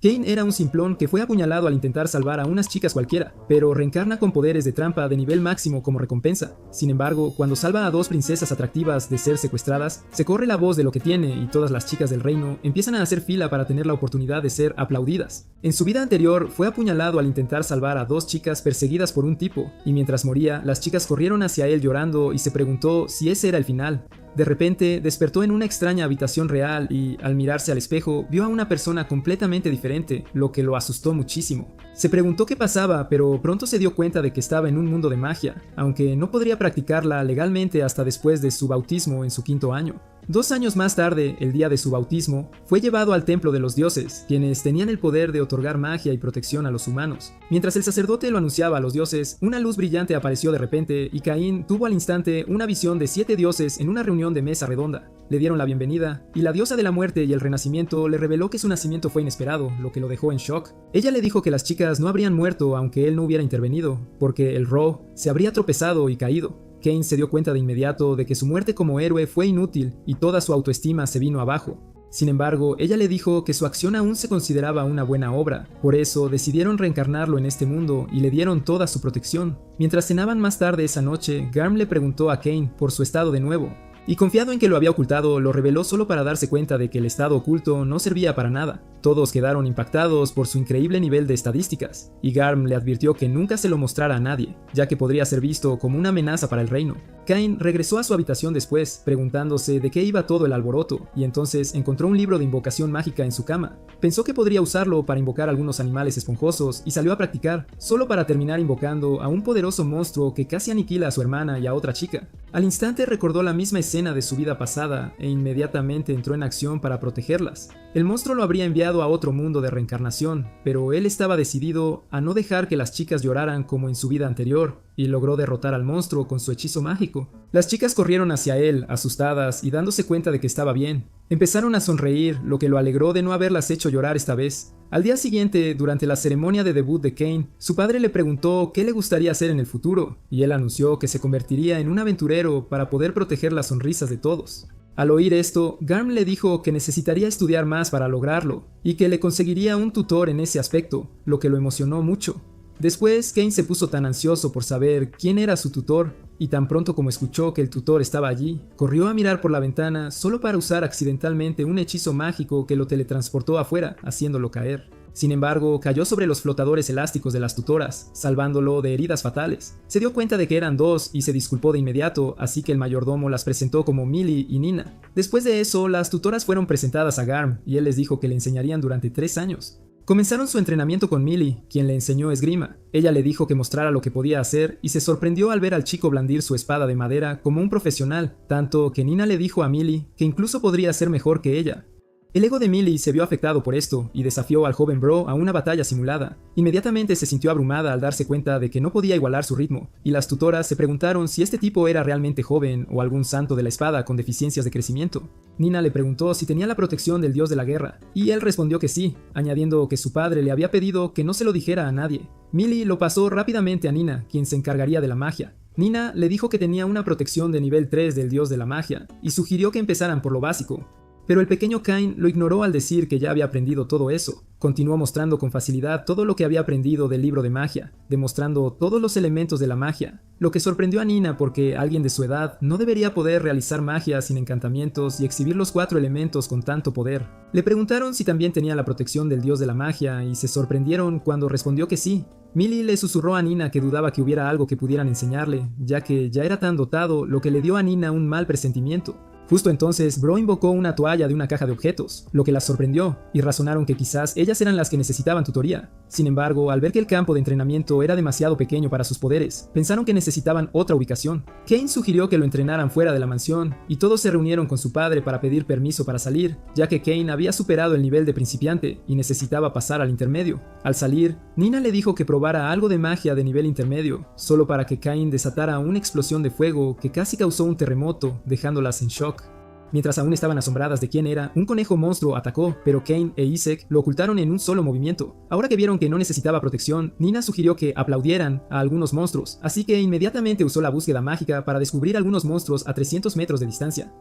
Kane era un simplón que fue apuñalado al intentar salvar a unas chicas cualquiera, pero reencarna con poderes de trampa de nivel máximo como recompensa. Sin embargo, cuando salva a dos princesas atractivas de ser secuestradas, se corre la voz de lo que tiene y todas las chicas del reino empiezan a hacer fila para tener la oportunidad de ser aplaudidas. En su vida anterior, fue apuñalado al intentar salvar a dos chicas perseguidas por un tipo, y mientras moría, las chicas corrieron hacia él llorando y se preguntó si ese era el final. De repente, despertó en una extraña habitación real y, al mirarse al espejo, vio a una persona completamente diferente, lo que lo asustó muchísimo. Se preguntó qué pasaba, pero pronto se dio cuenta de que estaba en un mundo de magia, aunque no podría practicarla legalmente hasta después de su bautismo en su 5º año. 2 años más tarde, el día de su bautismo, fue llevado al templo de los dioses, quienes tenían el poder de otorgar magia y protección a los humanos. Mientras el sacerdote lo anunciaba a los dioses, una luz brillante apareció de repente y Caín tuvo al instante una visión de 7 dioses en una reunión de mesa redonda. Le dieron la bienvenida, y la diosa de la muerte y el renacimiento le reveló que su nacimiento fue inesperado, lo que lo dejó en shock. Ella le dijo que las chicas no habrían muerto aunque él no hubiera intervenido, porque el Ro se habría tropezado y caído. Kane se dio cuenta de inmediato de que su muerte como héroe fue inútil y toda su autoestima se vino abajo. Sin embargo, ella le dijo que su acción aún se consideraba una buena obra, por eso decidieron reencarnarlo en este mundo y le dieron toda su protección. Mientras cenaban más tarde esa noche, Garm le preguntó a Kane por su estado de nuevo, y confiado en que lo había ocultado, lo reveló solo para darse cuenta de que el estado oculto no servía para nada. Todos quedaron impactados por su increíble nivel de estadísticas, y Garm le advirtió que nunca se lo mostrara a nadie, ya que podría ser visto como una amenaza para el reino. Kane regresó a su habitación después, preguntándose de qué iba todo el alboroto, y entonces encontró un libro de invocación mágica en su cama. Pensó que podría usarlo para invocar algunos animales esponjosos, y salió a practicar, solo para terminar invocando a un poderoso monstruo que casi aniquila a su hermana y a otra chica. Al instante recordó la misma escena de su vida pasada, e inmediatamente entró en acción para protegerlas. El monstruo lo habría enviado a otro mundo de reencarnación, pero él estaba decidido a no dejar que las chicas lloraran como en su vida anterior, y logró derrotar al monstruo con su hechizo mágico. Las chicas corrieron hacia él, asustadas y dándose cuenta de que estaba bien. Empezaron a sonreír, lo que lo alegró de no haberlas hecho llorar esta vez. Al día siguiente, durante la ceremonia de debut de Kane, su padre le preguntó qué le gustaría hacer en el futuro, y él anunció que se convertiría en un aventurero para poder proteger las sonrisas de todos. Al oír esto, Garm le dijo que necesitaría estudiar más para lograrlo, y que le conseguiría un tutor en ese aspecto, lo que lo emocionó mucho. Después, Kane se puso tan ansioso por saber quién era su tutor, y tan pronto como escuchó que el tutor estaba allí, corrió a mirar por la ventana solo para usar accidentalmente un hechizo mágico que lo teletransportó afuera, haciéndolo caer. Sin embargo, cayó sobre los flotadores elásticos de las tutoras, salvándolo de heridas fatales. Se dio cuenta de que eran dos y se disculpó de inmediato, así que el mayordomo las presentó como Millie y Nina. Después de eso, las tutoras fueron presentadas a Garm, y él les dijo que le enseñarían durante 3 años. Comenzaron su entrenamiento con Millie, quien le enseñó esgrima. Ella le dijo que mostrara lo que podía hacer y se sorprendió al ver al chico blandir su espada de madera como un profesional, tanto que Nina le dijo a Millie que incluso podría ser mejor que ella. El ego de Millie se vio afectado por esto y desafió al joven Bro a una batalla simulada. Inmediatamente se sintió abrumada al darse cuenta de que no podía igualar su ritmo, y las tutoras se preguntaron si este tipo era realmente joven o algún santo de la espada con deficiencias de crecimiento. Nina le preguntó si tenía la protección del dios de la guerra, y él respondió que sí, añadiendo que su padre le había pedido que no se lo dijera a nadie. Millie lo pasó rápidamente a Nina, quien se encargaría de la magia. Nina le dijo que tenía una protección de nivel 3 del dios de la magia, y sugirió que empezaran por lo básico. Pero el pequeño Kane lo ignoró al decir que ya había aprendido todo eso. Continuó mostrando con facilidad todo lo que había aprendido del libro de magia, demostrando todos los elementos de la magia, lo que sorprendió a Nina porque alguien de su edad no debería poder realizar magia sin encantamientos y exhibir los 4 elementos con tanto poder. Le preguntaron si también tenía la protección del dios de la magia y se sorprendieron cuando respondió que sí. Millie le susurró a Nina que dudaba que hubiera algo que pudieran enseñarle, ya que ya era tan dotado, lo que le dio a Nina un mal presentimiento. Justo entonces, Bro invocó una toalla de una caja de objetos, lo que las sorprendió, y razonaron que quizás ellas eran las que necesitaban tutoría. Sin embargo, al ver que el campo de entrenamiento era demasiado pequeño para sus poderes, pensaron que necesitaban otra ubicación. Kane sugirió que lo entrenaran fuera de la mansión, y todos se reunieron con su padre para pedir permiso para salir, ya que Kane había superado el nivel de principiante y necesitaba pasar al intermedio. Al salir, Nina le dijo que probara algo de magia de nivel intermedio, solo para que Kane desatara una explosión de fuego que casi causó un terremoto, dejándolas en shock. Mientras aún estaban asombradas de quién era, un conejo monstruo atacó, pero Kane e Isaac lo ocultaron en un solo movimiento. Ahora que vieron que no necesitaba protección, Nina sugirió que aplaudieran a algunos monstruos, así que inmediatamente usó la búsqueda mágica para descubrir algunos monstruos a 300 metros de distancia.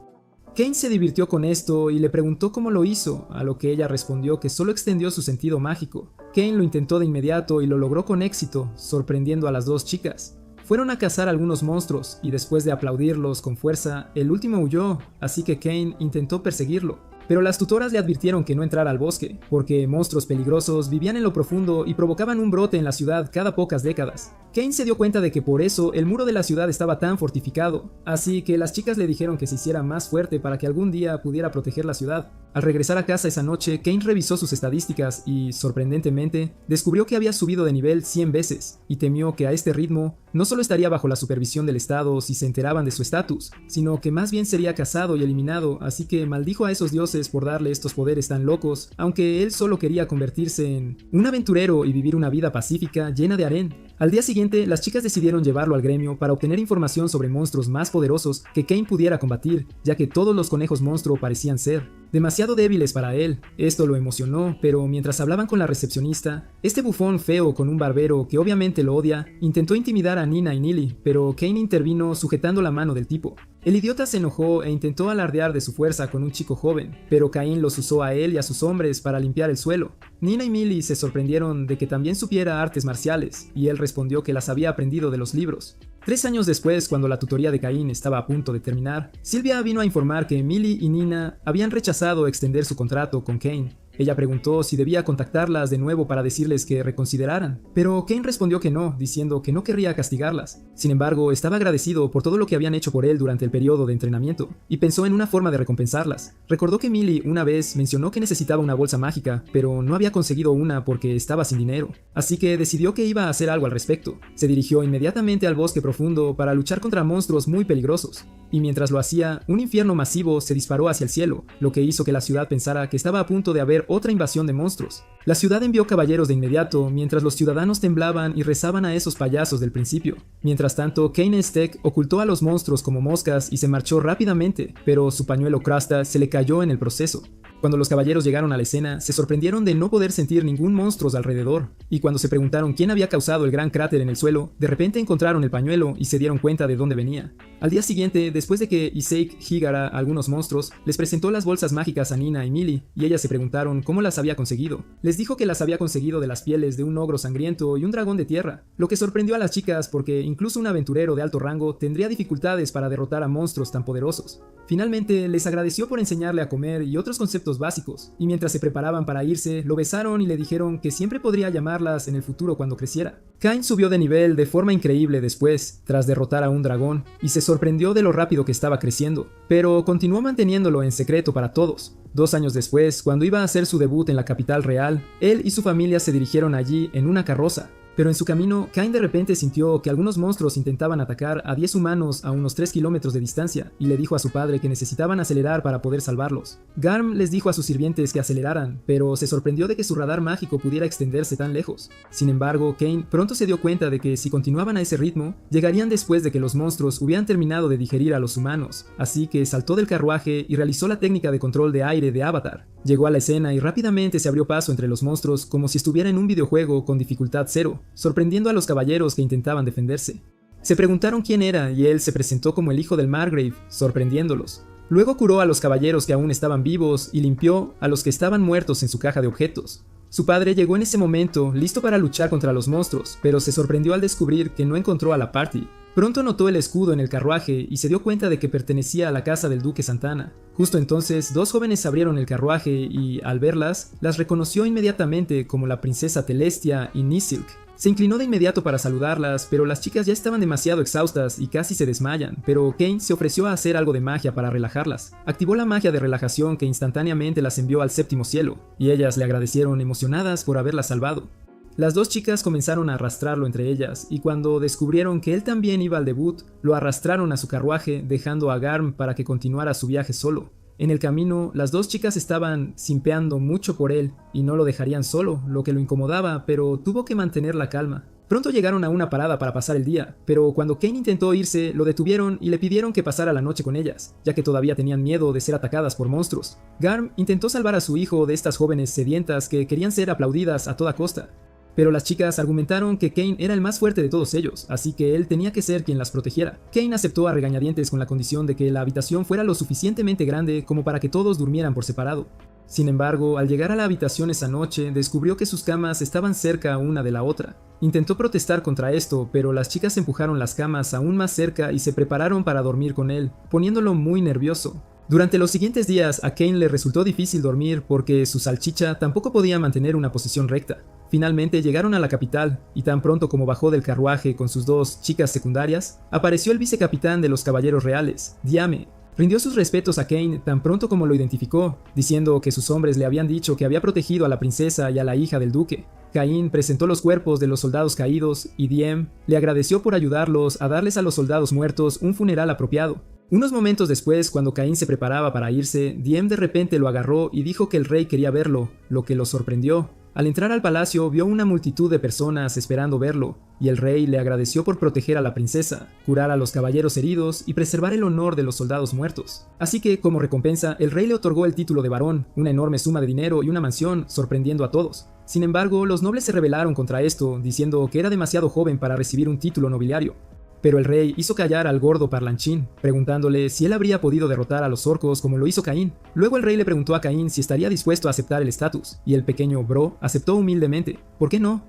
Kane se divirtió con esto y le preguntó cómo lo hizo, a lo que ella respondió que solo extendió su sentido mágico. Kane lo intentó de inmediato y lo logró con éxito, sorprendiendo a las dos chicas. Fueron a cazar algunos monstruos y después de aplaudirlos con fuerza, el último huyó, así que Kane intentó perseguirlo. Pero las tutoras le advirtieron que no entrara al bosque, porque monstruos peligrosos vivían en lo profundo y provocaban un brote en la ciudad cada pocas décadas. Kane se dio cuenta de que por eso el muro de la ciudad estaba tan fortificado, así que las chicas le dijeron que se hiciera más fuerte para que algún día pudiera proteger la ciudad. Al regresar a casa esa noche, Kane revisó sus estadísticas y, sorprendentemente, descubrió que había subido de nivel 100 veces, y temió que a este ritmo no solo estaría bajo la supervisión del Estado si se enteraban de su estatus, sino que más bien sería cazado y eliminado, así que maldijo a esos dioses por darle estos poderes tan locos, aunque él solo quería convertirse en un aventurero y vivir una vida pacífica llena de harén. Al día siguiente, las chicas decidieron llevarlo al gremio para obtener información sobre monstruos más poderosos que Kane pudiera combatir, ya que todos los conejos monstruo parecían ser demasiado débiles para él. Esto lo emocionó, pero mientras hablaban con la recepcionista, este bufón feo con un barbero que obviamente lo odia, intentó intimidar a Nina y Nili, pero Kane intervino sujetando la mano del tipo. El idiota se enojó e intentó alardear de su fuerza con un chico joven, pero Cain los usó a él y a sus hombres para limpiar el suelo. Nina y Millie se sorprendieron de que también supiera artes marciales, y él respondió que las había aprendido de los libros. 3 años después, cuando la tutoría de Cain estaba a punto de terminar, Sylvia vino a informar que Millie y Nina habían rechazado extender su contrato con Kane. Ella preguntó si debía contactarlas de nuevo para decirles que reconsideraran, pero Kane respondió que no, diciendo que no querría castigarlas. Sin embargo, estaba agradecido por todo lo que habían hecho por él durante el periodo de entrenamiento, y pensó en una forma de recompensarlas. Recordó que Millie una vez mencionó que necesitaba una bolsa mágica, pero no había conseguido una porque estaba sin dinero, así que decidió que iba a hacer algo al respecto. Se dirigió inmediatamente al bosque profundo para luchar contra monstruos muy peligrosos, y mientras lo hacía, un infierno masivo se disparó hacia el cielo, lo que hizo que la ciudad pensara que estaba a punto de haber otra invasión de monstruos. La ciudad envió caballeros de inmediato, mientras los ciudadanos temblaban y rezaban a esos payasos del principio. Mientras tanto, Kane Steck ocultó a los monstruos como moscas y se marchó rápidamente, pero su pañuelo Krasta se le cayó en el proceso. Cuando los caballeros llegaron a la escena, se sorprendieron de no poder sentir ningún monstruo alrededor, y cuando se preguntaron quién había causado el gran cráter en el suelo, de repente encontraron el pañuelo y se dieron cuenta de dónde venía. Al día siguiente, después de que Isaac Higara a algunos monstruos, les presentó las bolsas mágicas a Nina y Millie, y ellas se preguntaron cómo las había conseguido. Les dijo que las había conseguido de las pieles de un ogro sangriento y un dragón de tierra, lo que sorprendió a las chicas porque incluso un aventurero de alto rango tendría dificultades para derrotar a monstruos tan poderosos. Finalmente, les agradeció por enseñarle a comer y otros conceptos básicos, y mientras se preparaban para irse, lo besaron y le dijeron que siempre podría llamarlas en el futuro cuando creciera. Kain subió de nivel de forma increíble después, tras derrotar a un dragón, y se sorprendió de lo rápido que estaba creciendo, pero continuó manteniéndolo en secreto para todos. 2 años después, cuando iba a hacer su debut en la capital real, él y su familia se dirigieron allí en una carroza. Pero en su camino, Kain de repente sintió que algunos monstruos intentaban atacar a 10 humanos a unos 3 kilómetros de distancia, y le dijo a su padre que necesitaban acelerar para poder salvarlos. Garm les dijo a sus sirvientes que aceleraran, pero se sorprendió de que su radar mágico pudiera extenderse tan lejos. Sin embargo, Kain pronto se dio cuenta de que si continuaban a ese ritmo, llegarían después de que los monstruos hubieran terminado de digerir a los humanos, así que saltó del carruaje y realizó la técnica de control de aire de Avatar. Llegó a la escena y rápidamente se abrió paso entre los monstruos como si estuviera en un videojuego con dificultad 0, sorprendiendo a los caballeros que intentaban defenderse. Se preguntaron quién era y él se presentó como el hijo del Margrave, sorprendiéndolos. Luego curó a los caballeros que aún estaban vivos y limpió a los que estaban muertos en su caja de objetos. Su padre llegó en ese momento, listo para luchar contra los monstruos, pero se sorprendió al descubrir que no encontró a la party. Pronto notó el escudo en el carruaje y se dio cuenta de que pertenecía a la casa del duque Santana. Justo entonces, 2 jóvenes abrieron el carruaje y, al verlas, las reconoció inmediatamente como la princesa Telestia y Nisilk. Se inclinó de inmediato para saludarlas, pero las chicas ya estaban demasiado exhaustas y casi se desmayan, pero Kane se ofreció a hacer algo de magia para relajarlas. Activó la magia de relajación que instantáneamente las envió al 7º cielo, y ellas le agradecieron emocionadas por haberlas salvado. Las 2 chicas comenzaron a arrastrarlo entre ellas, y cuando descubrieron que él también iba al debut, lo arrastraron a su carruaje, dejando a Garm para que continuara su viaje solo. En el camino, las 2 chicas estaban simpeando mucho por él, y no lo dejarían solo, lo que lo incomodaba, pero tuvo que mantener la calma. Pronto llegaron a una parada para pasar el día, pero cuando Kane intentó irse, lo detuvieron y le pidieron que pasara la noche con ellas, ya que todavía tenían miedo de ser atacadas por monstruos. Garm intentó salvar a su hijo de estas jóvenes sedientas que querían ser aplaudidas a toda costa. pero las chicas argumentaron que Kane era el más fuerte de todos ellos, así que él tenía que ser quien las protegiera. Kane aceptó a regañadientes con la condición de que la habitación fuera lo suficientemente grande como para que todos durmieran por separado. Sin embargo, al llegar a la habitación esa noche, descubrió que sus camas estaban cerca una de la otra. Intentó protestar contra esto, pero las chicas empujaron las camas aún más cerca y se prepararon para dormir con él, poniéndolo muy nervioso. Durante los siguientes días, a Kane le resultó difícil dormir porque su salchicha tampoco podía mantener una posición recta. Finalmente llegaron a la capital, y tan pronto como bajó del carruaje con sus dos chicas secundarias, apareció el vicecapitán de los Caballeros Reales, Diame. Rindió sus respetos a Kane tan pronto como lo identificó, diciendo que sus hombres le habían dicho que había protegido a la princesa y a la hija del duque. Caín presentó los cuerpos de los soldados caídos y Diem le agradeció por ayudarlos a darles a los soldados muertos un funeral apropiado. Unos momentos después, cuando Caín se preparaba para irse, Diem de repente lo agarró y dijo que el rey quería verlo, lo que lo sorprendió. Al entrar al palacio vio una multitud de personas esperando verlo, y el rey le agradeció por proteger a la princesa, curar a los caballeros heridos y preservar el honor de los soldados muertos. Así que, como recompensa, el rey le otorgó el título de barón, una enorme suma de dinero y una mansión, sorprendiendo a todos. Sin embargo, los nobles se rebelaron contra esto, diciendo que era demasiado joven para recibir un título nobiliario. Pero el rey hizo callar al gordo parlanchín, preguntándole si él habría podido derrotar a los orcos como lo hizo Caín. Luego el rey le preguntó a Caín si estaría dispuesto a aceptar el estatus, y el pequeño Bro aceptó humildemente. ¿Por qué no?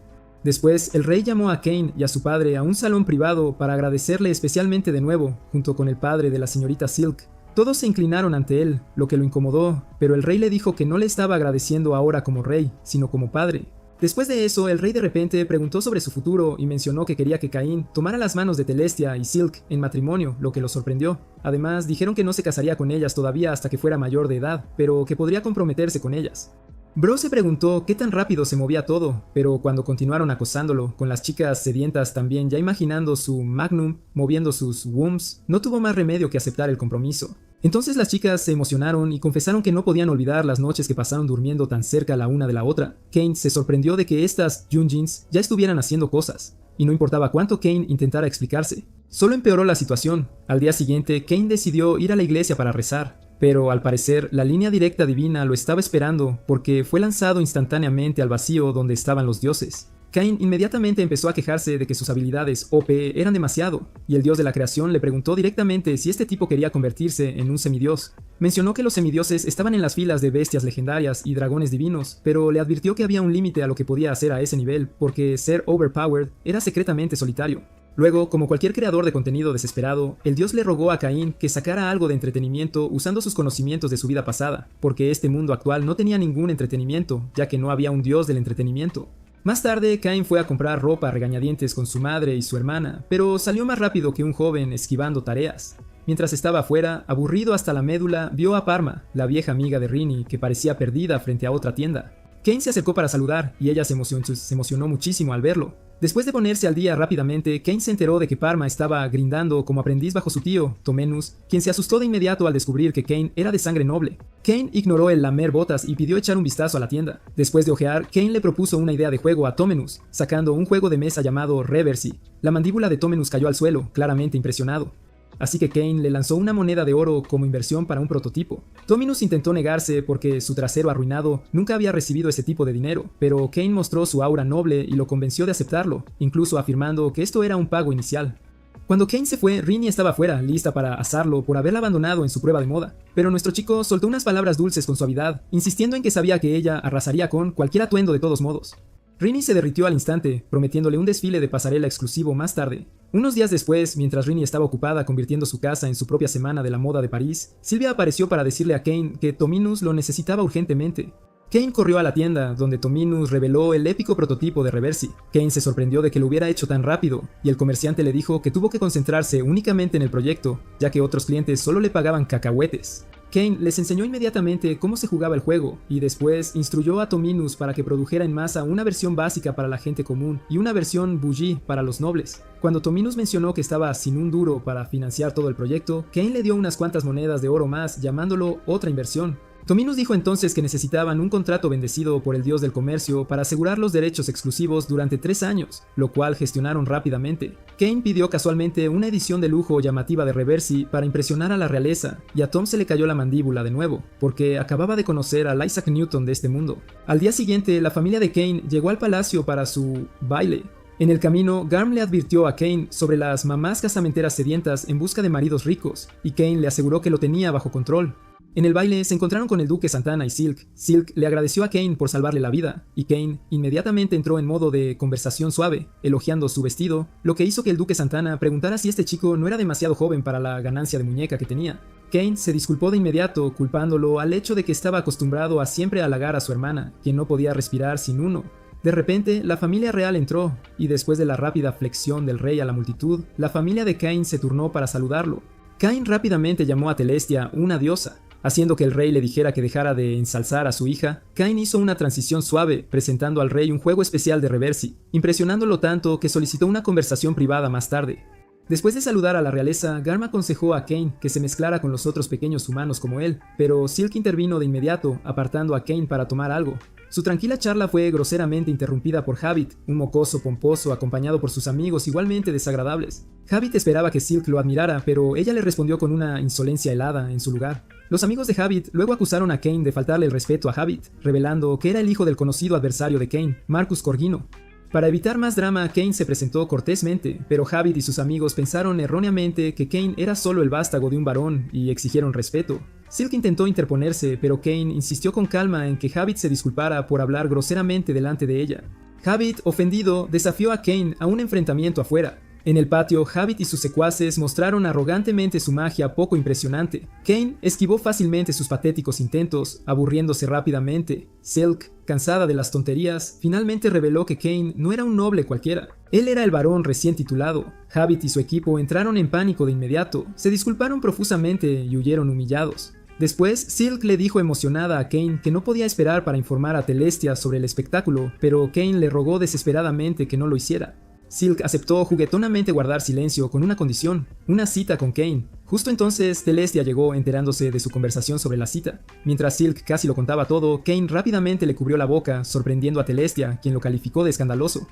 Después, el rey llamó a Cain y a su padre a un salón privado para agradecerle especialmente de nuevo, junto con el padre de la señorita Silk. Todos se inclinaron ante él, lo que lo incomodó, pero el rey le dijo que no le estaba agradeciendo ahora como rey, sino como padre. Después de eso, el rey de repente preguntó sobre su futuro y mencionó que quería que Caín tomara las manos de Telestia y Silk en matrimonio, lo que lo sorprendió. Además, dijeron que no se casaría con ellas todavía hasta que fuera mayor de edad, pero que podría comprometerse con ellas. Bro se preguntó qué tan rápido se movía todo, pero cuando continuaron acosándolo, con las chicas sedientas también ya imaginando su magnum moviendo sus wombs, no tuvo más remedio que aceptar el compromiso. Entonces las chicas se emocionaron y confesaron que no podían olvidar las noches que pasaron durmiendo tan cerca la una de la otra. Kane se sorprendió de que estas Yunjins ya estuvieran haciendo cosas, y no importaba cuánto Kane intentara explicarse. Solo empeoró la situación. Al día siguiente, Kane decidió ir a la iglesia para rezar, pero al parecer la línea directa divina lo estaba esperando porque fue lanzado instantáneamente al vacío donde estaban los dioses. Cain inmediatamente empezó a quejarse de que sus habilidades OP eran demasiado, y el dios de la creación le preguntó directamente si este tipo quería convertirse en un semidios. Mencionó que los semidioses estaban en las filas de bestias legendarias y dragones divinos, pero le advirtió que había un límite a lo que podía hacer a ese nivel, porque ser overpowered era secretamente solitario. Luego, como cualquier creador de contenido desesperado, el dios le rogó a Caín que sacara algo de entretenimiento usando sus conocimientos de su vida pasada, porque este mundo actual no tenía ningún entretenimiento, ya que no había un dios del entretenimiento. Más tarde, Cain fue a comprar ropa a regañadientes con su madre y su hermana, pero salió más rápido que un joven esquivando tareas. Mientras estaba afuera, aburrido hasta la médula, vio a Parma, la vieja amiga de Rini, que parecía perdida frente a otra tienda. Cain se acercó para saludar, y ella se emocionó muchísimo al verlo. Después de ponerse al día rápidamente, Cain se enteró de que Parma estaba grindando como aprendiz bajo su tío, Tomenus, quien se asustó de inmediato al descubrir que Cain era de sangre noble. Cain ignoró el lamer botas y pidió echar un vistazo a la tienda. Después de ojear, Cain le propuso una idea de juego a Tomenus, sacando un juego de mesa llamado Reversi. La mandíbula de Tomenus cayó al suelo, claramente impresionado. Así que Cain le lanzó una moneda de oro como inversión para un prototipo. Tomenus intentó negarse porque su trasero arruinado nunca había recibido ese tipo de dinero, pero Cain mostró su aura noble y lo convenció de aceptarlo, incluso afirmando que esto era un pago inicial. Cuando Cain se fue, Rini estaba afuera, lista para asarlo por haberla abandonado en su prueba de moda, pero nuestro chico soltó unas palabras dulces con suavidad, insistiendo en que sabía que ella arrasaría con cualquier atuendo de todos modos. Rini se derritió al instante, prometiéndole un desfile de pasarela exclusivo más tarde. Unos días después, mientras Rini estaba ocupada convirtiendo su casa en su propia semana de la moda de París, Silvia apareció para decirle a Cain que Tominus lo necesitaba urgentemente. Cain corrió a la tienda, donde Tominus reveló el épico prototipo de Reversi. Cain se sorprendió de que lo hubiera hecho tan rápido, y el comerciante le dijo que tuvo que concentrarse únicamente en el proyecto, ya que otros clientes solo le pagaban cacahuetes. Cain les enseñó inmediatamente cómo se jugaba el juego, y después instruyó a Tominus para que produjera en masa una versión básica para la gente común y una versión bougie para los nobles. Cuando Tominus mencionó que estaba sin un duro para financiar todo el proyecto, Cain le dio unas cuantas monedas de oro más, llamándolo otra inversión. Dominus dijo entonces que necesitaban un contrato bendecido por el dios del comercio para asegurar los derechos exclusivos durante 3 años, lo cual gestionaron rápidamente. Kane pidió casualmente una edición de lujo llamativa de Reversi para impresionar a la realeza, y a Tom se le cayó la mandíbula de nuevo, porque acababa de conocer al Isaac Newton de este mundo. Al día siguiente, la familia de Kane llegó al palacio para su baile. En el camino, Garm le advirtió a Kane sobre las mamás casamenteras sedientas en busca de maridos ricos, y Kane le aseguró que lo tenía bajo control. En el baile se encontraron con el duque Santana y Silk. Silk le agradeció a Kane por salvarle la vida, y Kane inmediatamente entró en modo de conversación suave, elogiando su vestido, lo que hizo que el duque Santana preguntara si este chico no era demasiado joven para la ganancia de muñeca que tenía. Kane se disculpó de inmediato, culpándolo al hecho de que estaba acostumbrado a siempre halagar a su hermana, quien no podía respirar sin uno. De repente, la familia real entró, y después de la rápida flexión del rey a la multitud, la familia de Kane se turnó para saludarlo. Kane rápidamente llamó a Telestia una diosa. Haciendo que el rey le dijera que dejara de ensalzar a su hija, Kane hizo una transición suave, presentando al rey un juego especial de Reversi, impresionándolo tanto que solicitó una conversación privada más tarde. Después de saludar a la realeza, Garm aconsejó a Kane que se mezclara con los otros pequeños humanos como él, pero Silk intervino de inmediato, apartando a Kane para tomar algo. Su tranquila charla fue groseramente interrumpida por Habit, un mocoso pomposo acompañado por sus amigos igualmente desagradables. Habit esperaba que Silk lo admirara, pero ella le respondió con una insolencia helada en su lugar. Los amigos de Habit luego acusaron a Kane de faltarle el respeto a Habit, revelando que era el hijo del conocido adversario de Kane, Marcus Corgino. Para evitar más drama, Kane se presentó cortésmente, pero Habit y sus amigos pensaron erróneamente que Kane era solo el vástago de un varón y exigieron respeto. Silk intentó interponerse, pero Kane insistió con calma en que Habit se disculpara por hablar groseramente delante de ella. Habit, ofendido, desafió a Kane a un enfrentamiento afuera. En el patio, Habit y sus secuaces mostraron arrogantemente su magia poco impresionante. Kane esquivó fácilmente sus patéticos intentos, aburriéndose rápidamente. Silk, cansada de las tonterías, finalmente reveló que Kane no era un noble cualquiera. Él era el varón recién titulado. Habit y su equipo entraron en pánico de inmediato, se disculparon profusamente y huyeron humillados. Después, Silk le dijo emocionada a Kane que no podía esperar para informar a Telestia sobre el espectáculo, pero Kane le rogó desesperadamente que no lo hiciera. Silk aceptó juguetonamente guardar silencio con una condición, una cita con Kane. Justo entonces, Telestia llegó enterándose de su conversación sobre la cita. Mientras Silk casi lo contaba todo, Kane rápidamente le cubrió la boca, sorprendiendo a Telestia, quien lo calificó de escandaloso.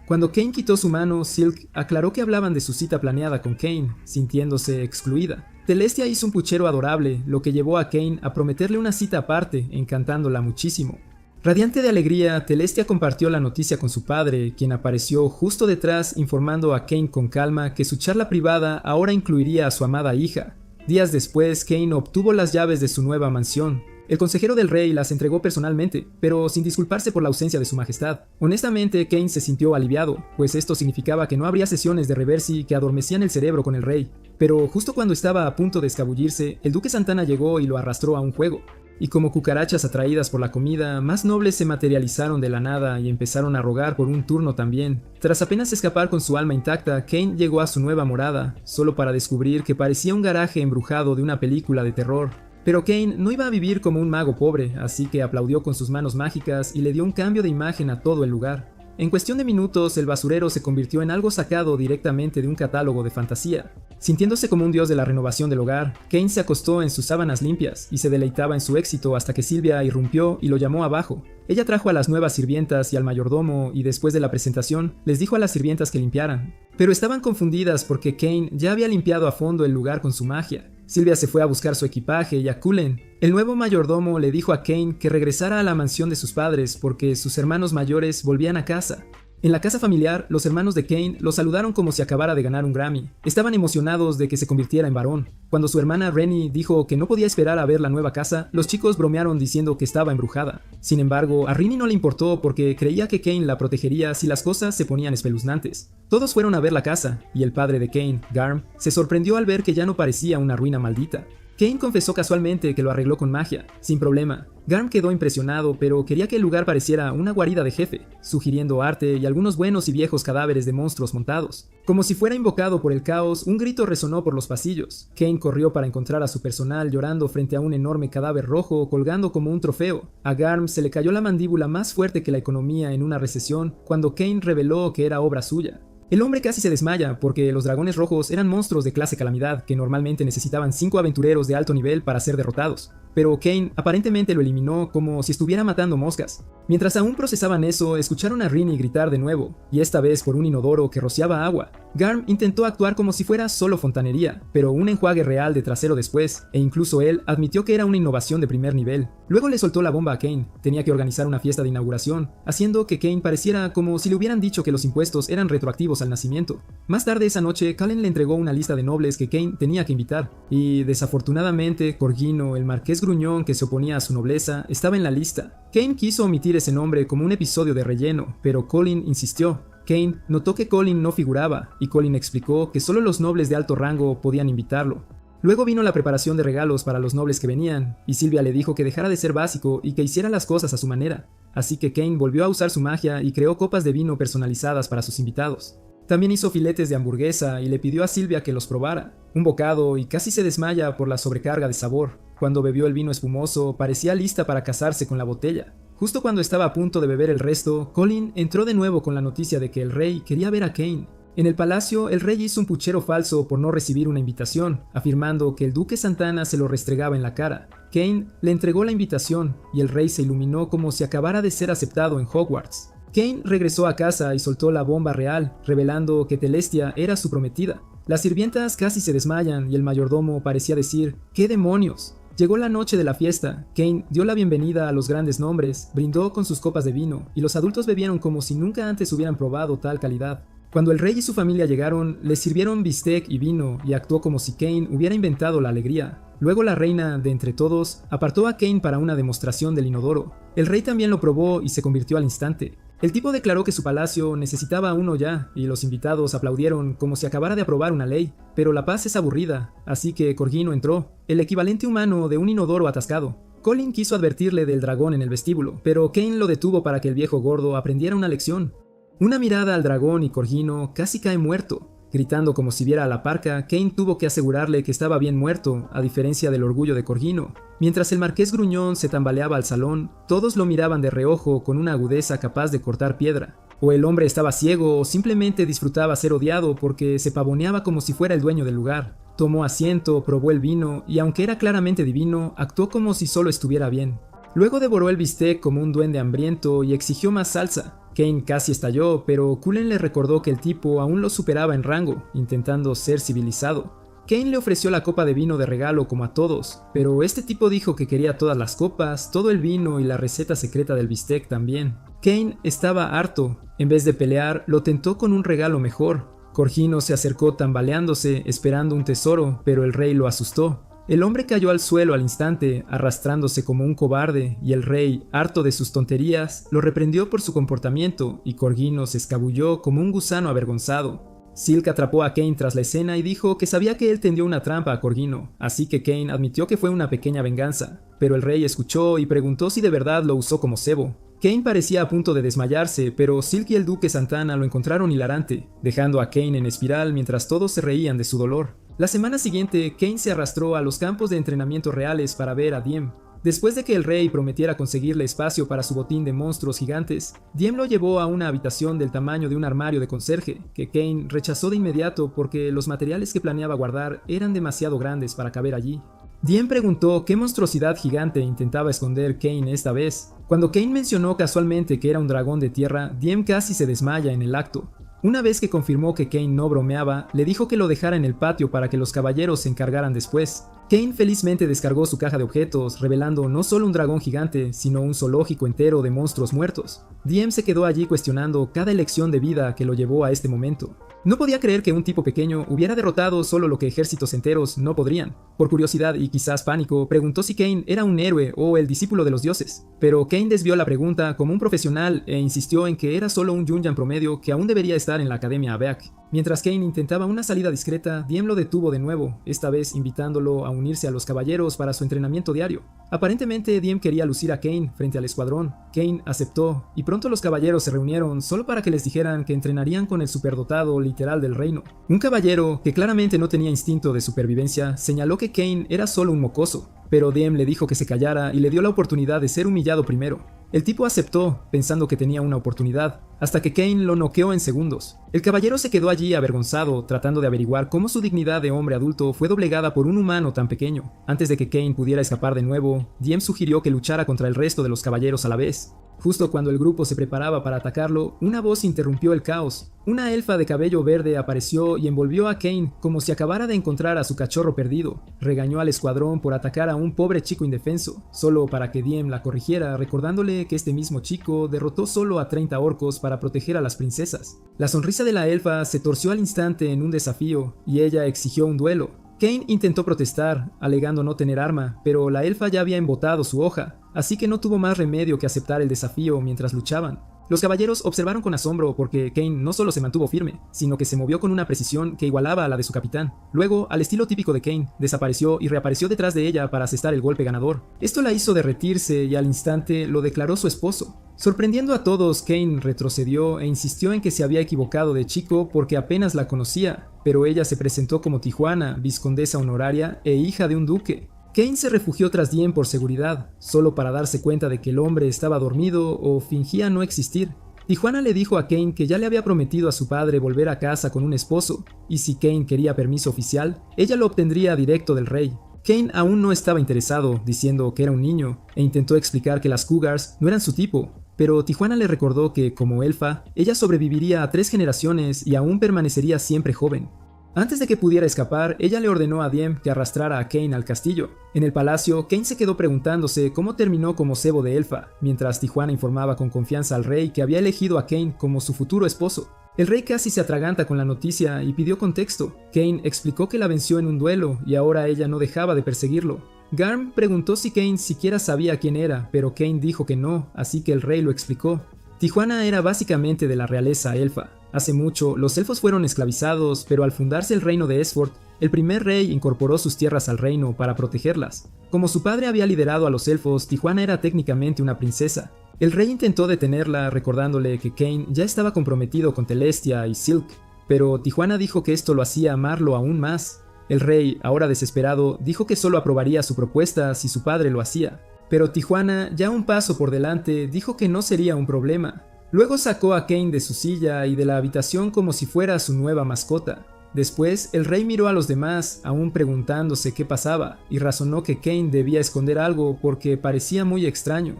Cuando Kane quitó su mano, Silk aclaró que hablaban de su cita planeada con Kane, sintiéndose excluida. Telestia hizo un puchero adorable, lo que llevó a Kane a prometerle una cita aparte, encantándola muchísimo. Radiante de alegría, Telestia compartió la noticia con su padre, quien apareció justo detrás informando a Kane con calma que su charla privada ahora incluiría a su amada hija. Días después, Kane obtuvo las llaves de su nueva mansión. El consejero del rey las entregó personalmente, pero sin disculparse por la ausencia de su majestad. Honestamente, Kane se sintió aliviado, pues esto significaba que no habría sesiones de Reversi que adormecían el cerebro con el rey. Pero justo cuando estaba a punto de escabullirse, el duque Santana llegó y lo arrastró a un juego. Y como cucarachas atraídas por la comida, más nobles se materializaron de la nada y empezaron a rogar por un turno también. Tras apenas escapar con su alma intacta, Kane llegó a su nueva morada, solo para descubrir que parecía un garaje embrujado de una película de terror. Pero Kane no iba a vivir como un mago pobre, así que aplaudió con sus manos mágicas y le dio un cambio de imagen a todo el lugar. En cuestión de minutos, el basurero se convirtió en algo sacado directamente de un catálogo de fantasía. Sintiéndose como un dios de la renovación del hogar, Kane se acostó en sus sábanas limpias y se deleitaba en su éxito hasta que Sylvia irrumpió y lo llamó abajo. Ella trajo a las nuevas sirvientas y al mayordomo y después de la presentación les dijo a las sirvientas que limpiaran. Pero estaban confundidas porque Kane ya había limpiado a fondo el lugar con su magia. Sylvia se fue a buscar su equipaje y a Cullen. El nuevo mayordomo le dijo a Kane que regresara a la mansión de sus padres porque sus hermanos mayores volvían a casa. En la casa familiar, los hermanos de Kane lo saludaron como si acabara de ganar un Grammy. Estaban emocionados de que se convirtiera en varón. Cuando su hermana Rennie dijo que no podía esperar a ver la nueva casa, los chicos bromearon diciendo que estaba embrujada. Sin embargo, a Rennie no le importó porque creía que Kane la protegería si las cosas se ponían espeluznantes. Todos fueron a ver la casa, y el padre de Kane, Garm, se sorprendió al ver que ya no parecía una ruina maldita. Kane confesó casualmente que lo arregló con magia, sin problema. Garm quedó impresionado, pero quería que el lugar pareciera una guarida de jefe, sugiriendo arte y algunos buenos y viejos cadáveres de monstruos montados. Como si fuera invocado por el caos, un grito resonó por los pasillos. Kane corrió para encontrar a su personal llorando frente a un enorme cadáver rojo colgando como un trofeo. A Garm se le cayó la mandíbula más fuerte que la economía en una recesión cuando Kane reveló que era obra suya. El hombre casi se desmaya porque los dragones rojos eran monstruos de clase calamidad que normalmente necesitaban 5 aventureros de alto nivel para ser derrotados. pero Kane aparentemente lo eliminó como si estuviera matando moscas. Mientras aún procesaban eso, escucharon a Rini gritar de nuevo, y esta vez por un inodoro que rociaba agua. Garm intentó actuar como si fuera solo fontanería, pero un enjuague real de trasero después, e incluso él admitió que era una innovación de primer nivel. Luego le soltó la bomba a Kane. Tenía que organizar una fiesta de inauguración, haciendo que Kane pareciera como si le hubieran dicho que los impuestos eran retroactivos al nacimiento. Más tarde esa noche, Cullen le entregó una lista de nobles que Kane tenía que invitar, y desafortunadamente Corgino, el marqués gruñón que se oponía a su nobleza, estaba en la lista. Kane quiso omitir ese nombre como un episodio de relleno, pero Colin insistió. Kane notó que Colin no figuraba, y Colin explicó que solo los nobles de alto rango podían invitarlo. Luego vino la preparación de regalos para los nobles que venían, y Sylvia le dijo que dejara de ser básico y que hiciera las cosas a su manera. Así que Kane volvió a usar su magia y creó copas de vino personalizadas para sus invitados. También hizo filetes de hamburguesa y le pidió a Sylvia que los probara. Un bocado y casi se desmaya por la sobrecarga de sabor. Cuando bebió el vino espumoso, parecía lista para casarse con la botella. Justo cuando estaba a punto de beber el resto, Colin entró de nuevo con la noticia de que el rey quería ver a Kane. En el palacio, el rey hizo un puchero falso por no recibir una invitación, afirmando que el duque Santana se lo restregaba en la cara. Kane le entregó la invitación, y el rey se iluminó como si acabara de ser aceptado en Hogwarts. Kane regresó a casa y soltó la bomba real, revelando que Telestia era su prometida. Las sirvientas casi se desmayan y el mayordomo parecía decir, ¿qué demonios? Llegó la noche de la fiesta. Kane dio la bienvenida a los grandes nombres, brindó con sus copas de vino, y los adultos bebieron como si nunca antes hubieran probado tal calidad. Cuando el rey y su familia llegaron, les sirvieron bistec y vino y actuó como si Kane hubiera inventado la alegría. Luego la reina, de entre todos, apartó a Kane para una demostración del inodoro. El rey también lo probó y se convirtió al instante. El tipo declaró que su palacio necesitaba uno ya, y los invitados aplaudieron como si acabara de aprobar una ley. Pero la paz es aburrida, así que Corgino entró, el equivalente humano de un inodoro atascado. Colin quiso advertirle del dragón en el vestíbulo, pero Kane lo detuvo para que el viejo gordo aprendiera una lección. Una mirada al dragón y Corgino casi cae muerto. Gritando como si viera a la parca, Kane tuvo que asegurarle que estaba bien muerto, a diferencia del orgullo de Corgino. Mientras el marqués gruñón se tambaleaba al salón, todos lo miraban de reojo con una agudeza capaz de cortar piedra. O el hombre estaba ciego o simplemente disfrutaba ser odiado porque se pavoneaba como si fuera el dueño del lugar. Tomó asiento, probó el vino y aunque era claramente divino, actuó como si solo estuviera bien. Luego devoró el bistec como un duende hambriento y exigió más salsa. Kane casi estalló, pero Cullen le recordó que el tipo aún lo superaba en rango, intentando ser civilizado. Kane le ofreció la copa de vino de regalo como a todos, pero este tipo dijo que quería todas las copas, todo el vino y la receta secreta del bistec también. Kane estaba harto. En vez de pelear, lo tentó con un regalo mejor. Corgino se acercó tambaleándose, esperando un tesoro, pero el rey lo asustó. El hombre cayó al suelo al instante, arrastrándose como un cobarde, y el rey, harto de sus tonterías, lo reprendió por su comportamiento, y Corgino se escabulló como un gusano avergonzado. Silk atrapó a Kane tras la escena y dijo que sabía que él tendió una trampa a Corgino, así que Kane admitió que fue una pequeña venganza, pero el rey escuchó y preguntó si de verdad lo usó como cebo. Kane parecía a punto de desmayarse, pero Silk y el duque Santana lo encontraron hilarante, dejando a Kane en espiral mientras todos se reían de su dolor. La semana siguiente, Kane se arrastró a los campos de entrenamiento reales para ver a Diem. Después de que el rey prometiera conseguirle espacio para su botín de monstruos gigantes, Diem lo llevó a una habitación del tamaño de un armario de conserje, que Kane rechazó de inmediato porque los materiales que planeaba guardar eran demasiado grandes para caber allí. Diem preguntó qué monstruosidad gigante intentaba esconder Kane esta vez. Cuando Kane mencionó casualmente que era un dragón de tierra, Diem casi se desmaya en el acto. Una vez que confirmó que Kane no bromeaba, le dijo que lo dejara en el patio para que los caballeros se encargaran después. Kane felizmente descargó su caja de objetos, revelando no solo un dragón gigante, sino un zoológico entero de monstruos muertos. Diem se quedó allí cuestionando cada elección de vida que lo llevó a este momento. No podía creer que un tipo pequeño hubiera derrotado solo lo que ejércitos enteros no podrían. Por curiosidad y quizás pánico, preguntó si Kane era un héroe o el discípulo de los dioses. Pero Kane desvió la pregunta como un profesional e insistió en que era solo un Yunyan promedio que aún debería estar en la Academia Aveak. Mientras Kane intentaba una salida discreta, Diem lo detuvo de nuevo, esta vez invitándolo a unirse a los caballeros para su entrenamiento diario. Aparentemente Diem quería lucir a Kane frente al escuadrón. Kane aceptó, y pronto los caballeros se reunieron solo para que les dijeran que entrenarían con el superdotado literal del reino. Un caballero, que claramente no tenía instinto de supervivencia, señaló que Kane era solo un mocoso, pero Diem le dijo que se callara y le dio la oportunidad de ser humillado primero. El tipo aceptó, pensando que tenía una oportunidad, hasta que Kane lo noqueó en segundos. El caballero se quedó allí avergonzado, tratando de averiguar cómo su dignidad de hombre adulto fue doblegada por un humano tan pequeño. Antes de que Kane pudiera escapar de nuevo, Diem sugirió que luchara contra el resto de los caballeros a la vez. Justo cuando el grupo se preparaba para atacarlo, una voz interrumpió el caos. Una elfa de cabello verde apareció y envolvió a Kane como si acabara de encontrar a su cachorro perdido. Regañó al escuadrón por atacar a un pobre chico indefenso, solo para que Diem la corrigiera, recordándole que este mismo chico derrotó solo a 30 orcos para proteger a las princesas. La sonrisa de la elfa se torció al instante en un desafío, y ella exigió un duelo. Kane intentó protestar, alegando no tener arma, pero la elfa ya había embotado su hoja, así que no tuvo más remedio que aceptar el desafío mientras luchaban. Los caballeros observaron con asombro porque Kane no solo se mantuvo firme, sino que se movió con una precisión que igualaba a la de su capitán. Luego, al estilo típico de Kane, desapareció y reapareció detrás de ella para asestar el golpe ganador. Esto la hizo derretirse y al instante lo declaró su esposo. Sorprendiendo a todos, Kane retrocedió e insistió en que se había equivocado de chico porque apenas la conocía, pero ella se presentó como Tijuana, vizcondesa honoraria e hija de un duque. Kane se refugió tras Diem por seguridad, solo para darse cuenta de que el hombre estaba dormido o fingía no existir. Tijuana le dijo a Kane que ya le había prometido a su padre volver a casa con un esposo, y si Kane quería permiso oficial, ella lo obtendría directo del rey. Kane aún no estaba interesado, diciendo que era un niño, e intentó explicar que las Cougars no eran su tipo, pero Tijuana le recordó que, como elfa, ella sobreviviría a 3 generaciones y aún permanecería siempre joven. Antes de que pudiera escapar, ella le ordenó a Diem que arrastrara a Kane al castillo. En el palacio, Kane se quedó preguntándose cómo terminó como cebo de elfa, mientras Tijuana informaba con confianza al rey que había elegido a Kane como su futuro esposo. El rey casi se atraganta con la noticia y pidió contexto. Kane explicó que la venció en un duelo y ahora ella no dejaba de perseguirlo. Garm preguntó si Kane siquiera sabía quién era, pero Kane dijo que no, así que el rey lo explicó. Tijuana era básicamente de la realeza elfa. Hace mucho, los elfos fueron esclavizados, pero al fundarse el reino de Esfort, el primer rey incorporó sus tierras al reino para protegerlas. Como su padre había liderado a los elfos, Tijuana era técnicamente una princesa. El rey intentó detenerla, recordándole que Kane ya estaba comprometido con Telestia y Silk, pero Tijuana dijo que esto lo hacía amarlo aún más. El rey, ahora desesperado, dijo que solo aprobaría su propuesta si su padre lo hacía. Pero Tijuana, ya un paso por delante, dijo que no sería un problema. Luego sacó a Kane de su silla y de la habitación como si fuera su nueva mascota. Después, el rey miró a los demás, aún preguntándose qué pasaba, y razonó que Kane debía esconder algo porque parecía muy extraño.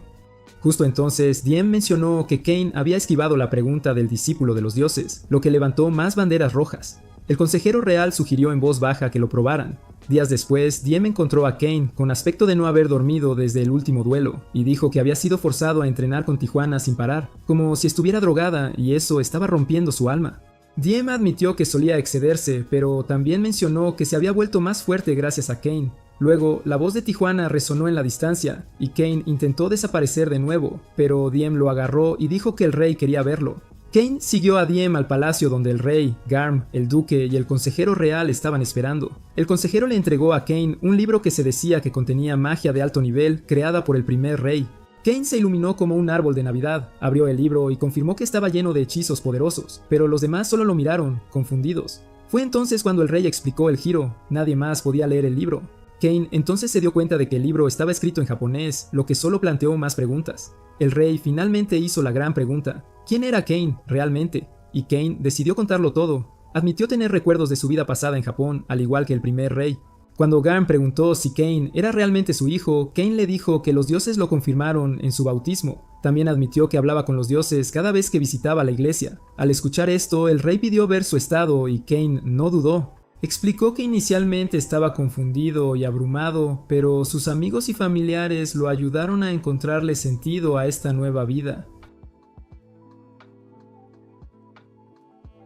Justo entonces, Diem mencionó que Kane había esquivado la pregunta del discípulo de los dioses, lo que levantó más banderas rojas. El consejero real sugirió en voz baja que lo probaran. Días después, Diem encontró a Kane con aspecto de no haber dormido desde el último duelo, y dijo que había sido forzado a entrenar con Tijuana sin parar, como si estuviera drogada, y eso estaba rompiendo su alma. Diem admitió que solía excederse, pero también mencionó que se había vuelto más fuerte gracias a Kane. Luego, la voz de Tijuana resonó en la distancia, y Kane intentó desaparecer de nuevo, pero Diem lo agarró y dijo que el rey quería verlo. Kane siguió a Diem al palacio donde el rey, Garm, el duque y el consejero real estaban esperando. El consejero le entregó a Kane un libro que se decía que contenía magia de alto nivel creada por el primer rey. Kane se iluminó como un árbol de Navidad, abrió el libro y confirmó que estaba lleno de hechizos poderosos, pero los demás solo lo miraron, confundidos. Fue entonces cuando el rey explicó el giro, nadie más podía leer el libro. Kane entonces se dio cuenta de que el libro estaba escrito en japonés, lo que solo planteó más preguntas. El rey finalmente hizo la gran pregunta: ¿quién era Kane realmente? Y Kane decidió contarlo todo. Admitió tener recuerdos de su vida pasada en Japón, al igual que el primer rey. Cuando Garm preguntó si Kane era realmente su hijo, Kane le dijo que los dioses lo confirmaron en su bautismo. También admitió que hablaba con los dioses cada vez que visitaba la iglesia. Al escuchar esto, el rey pidió ver su estado y Kane no dudó. Explicó que inicialmente estaba confundido y abrumado, pero sus amigos y familiares lo ayudaron a encontrarle sentido a esta nueva vida.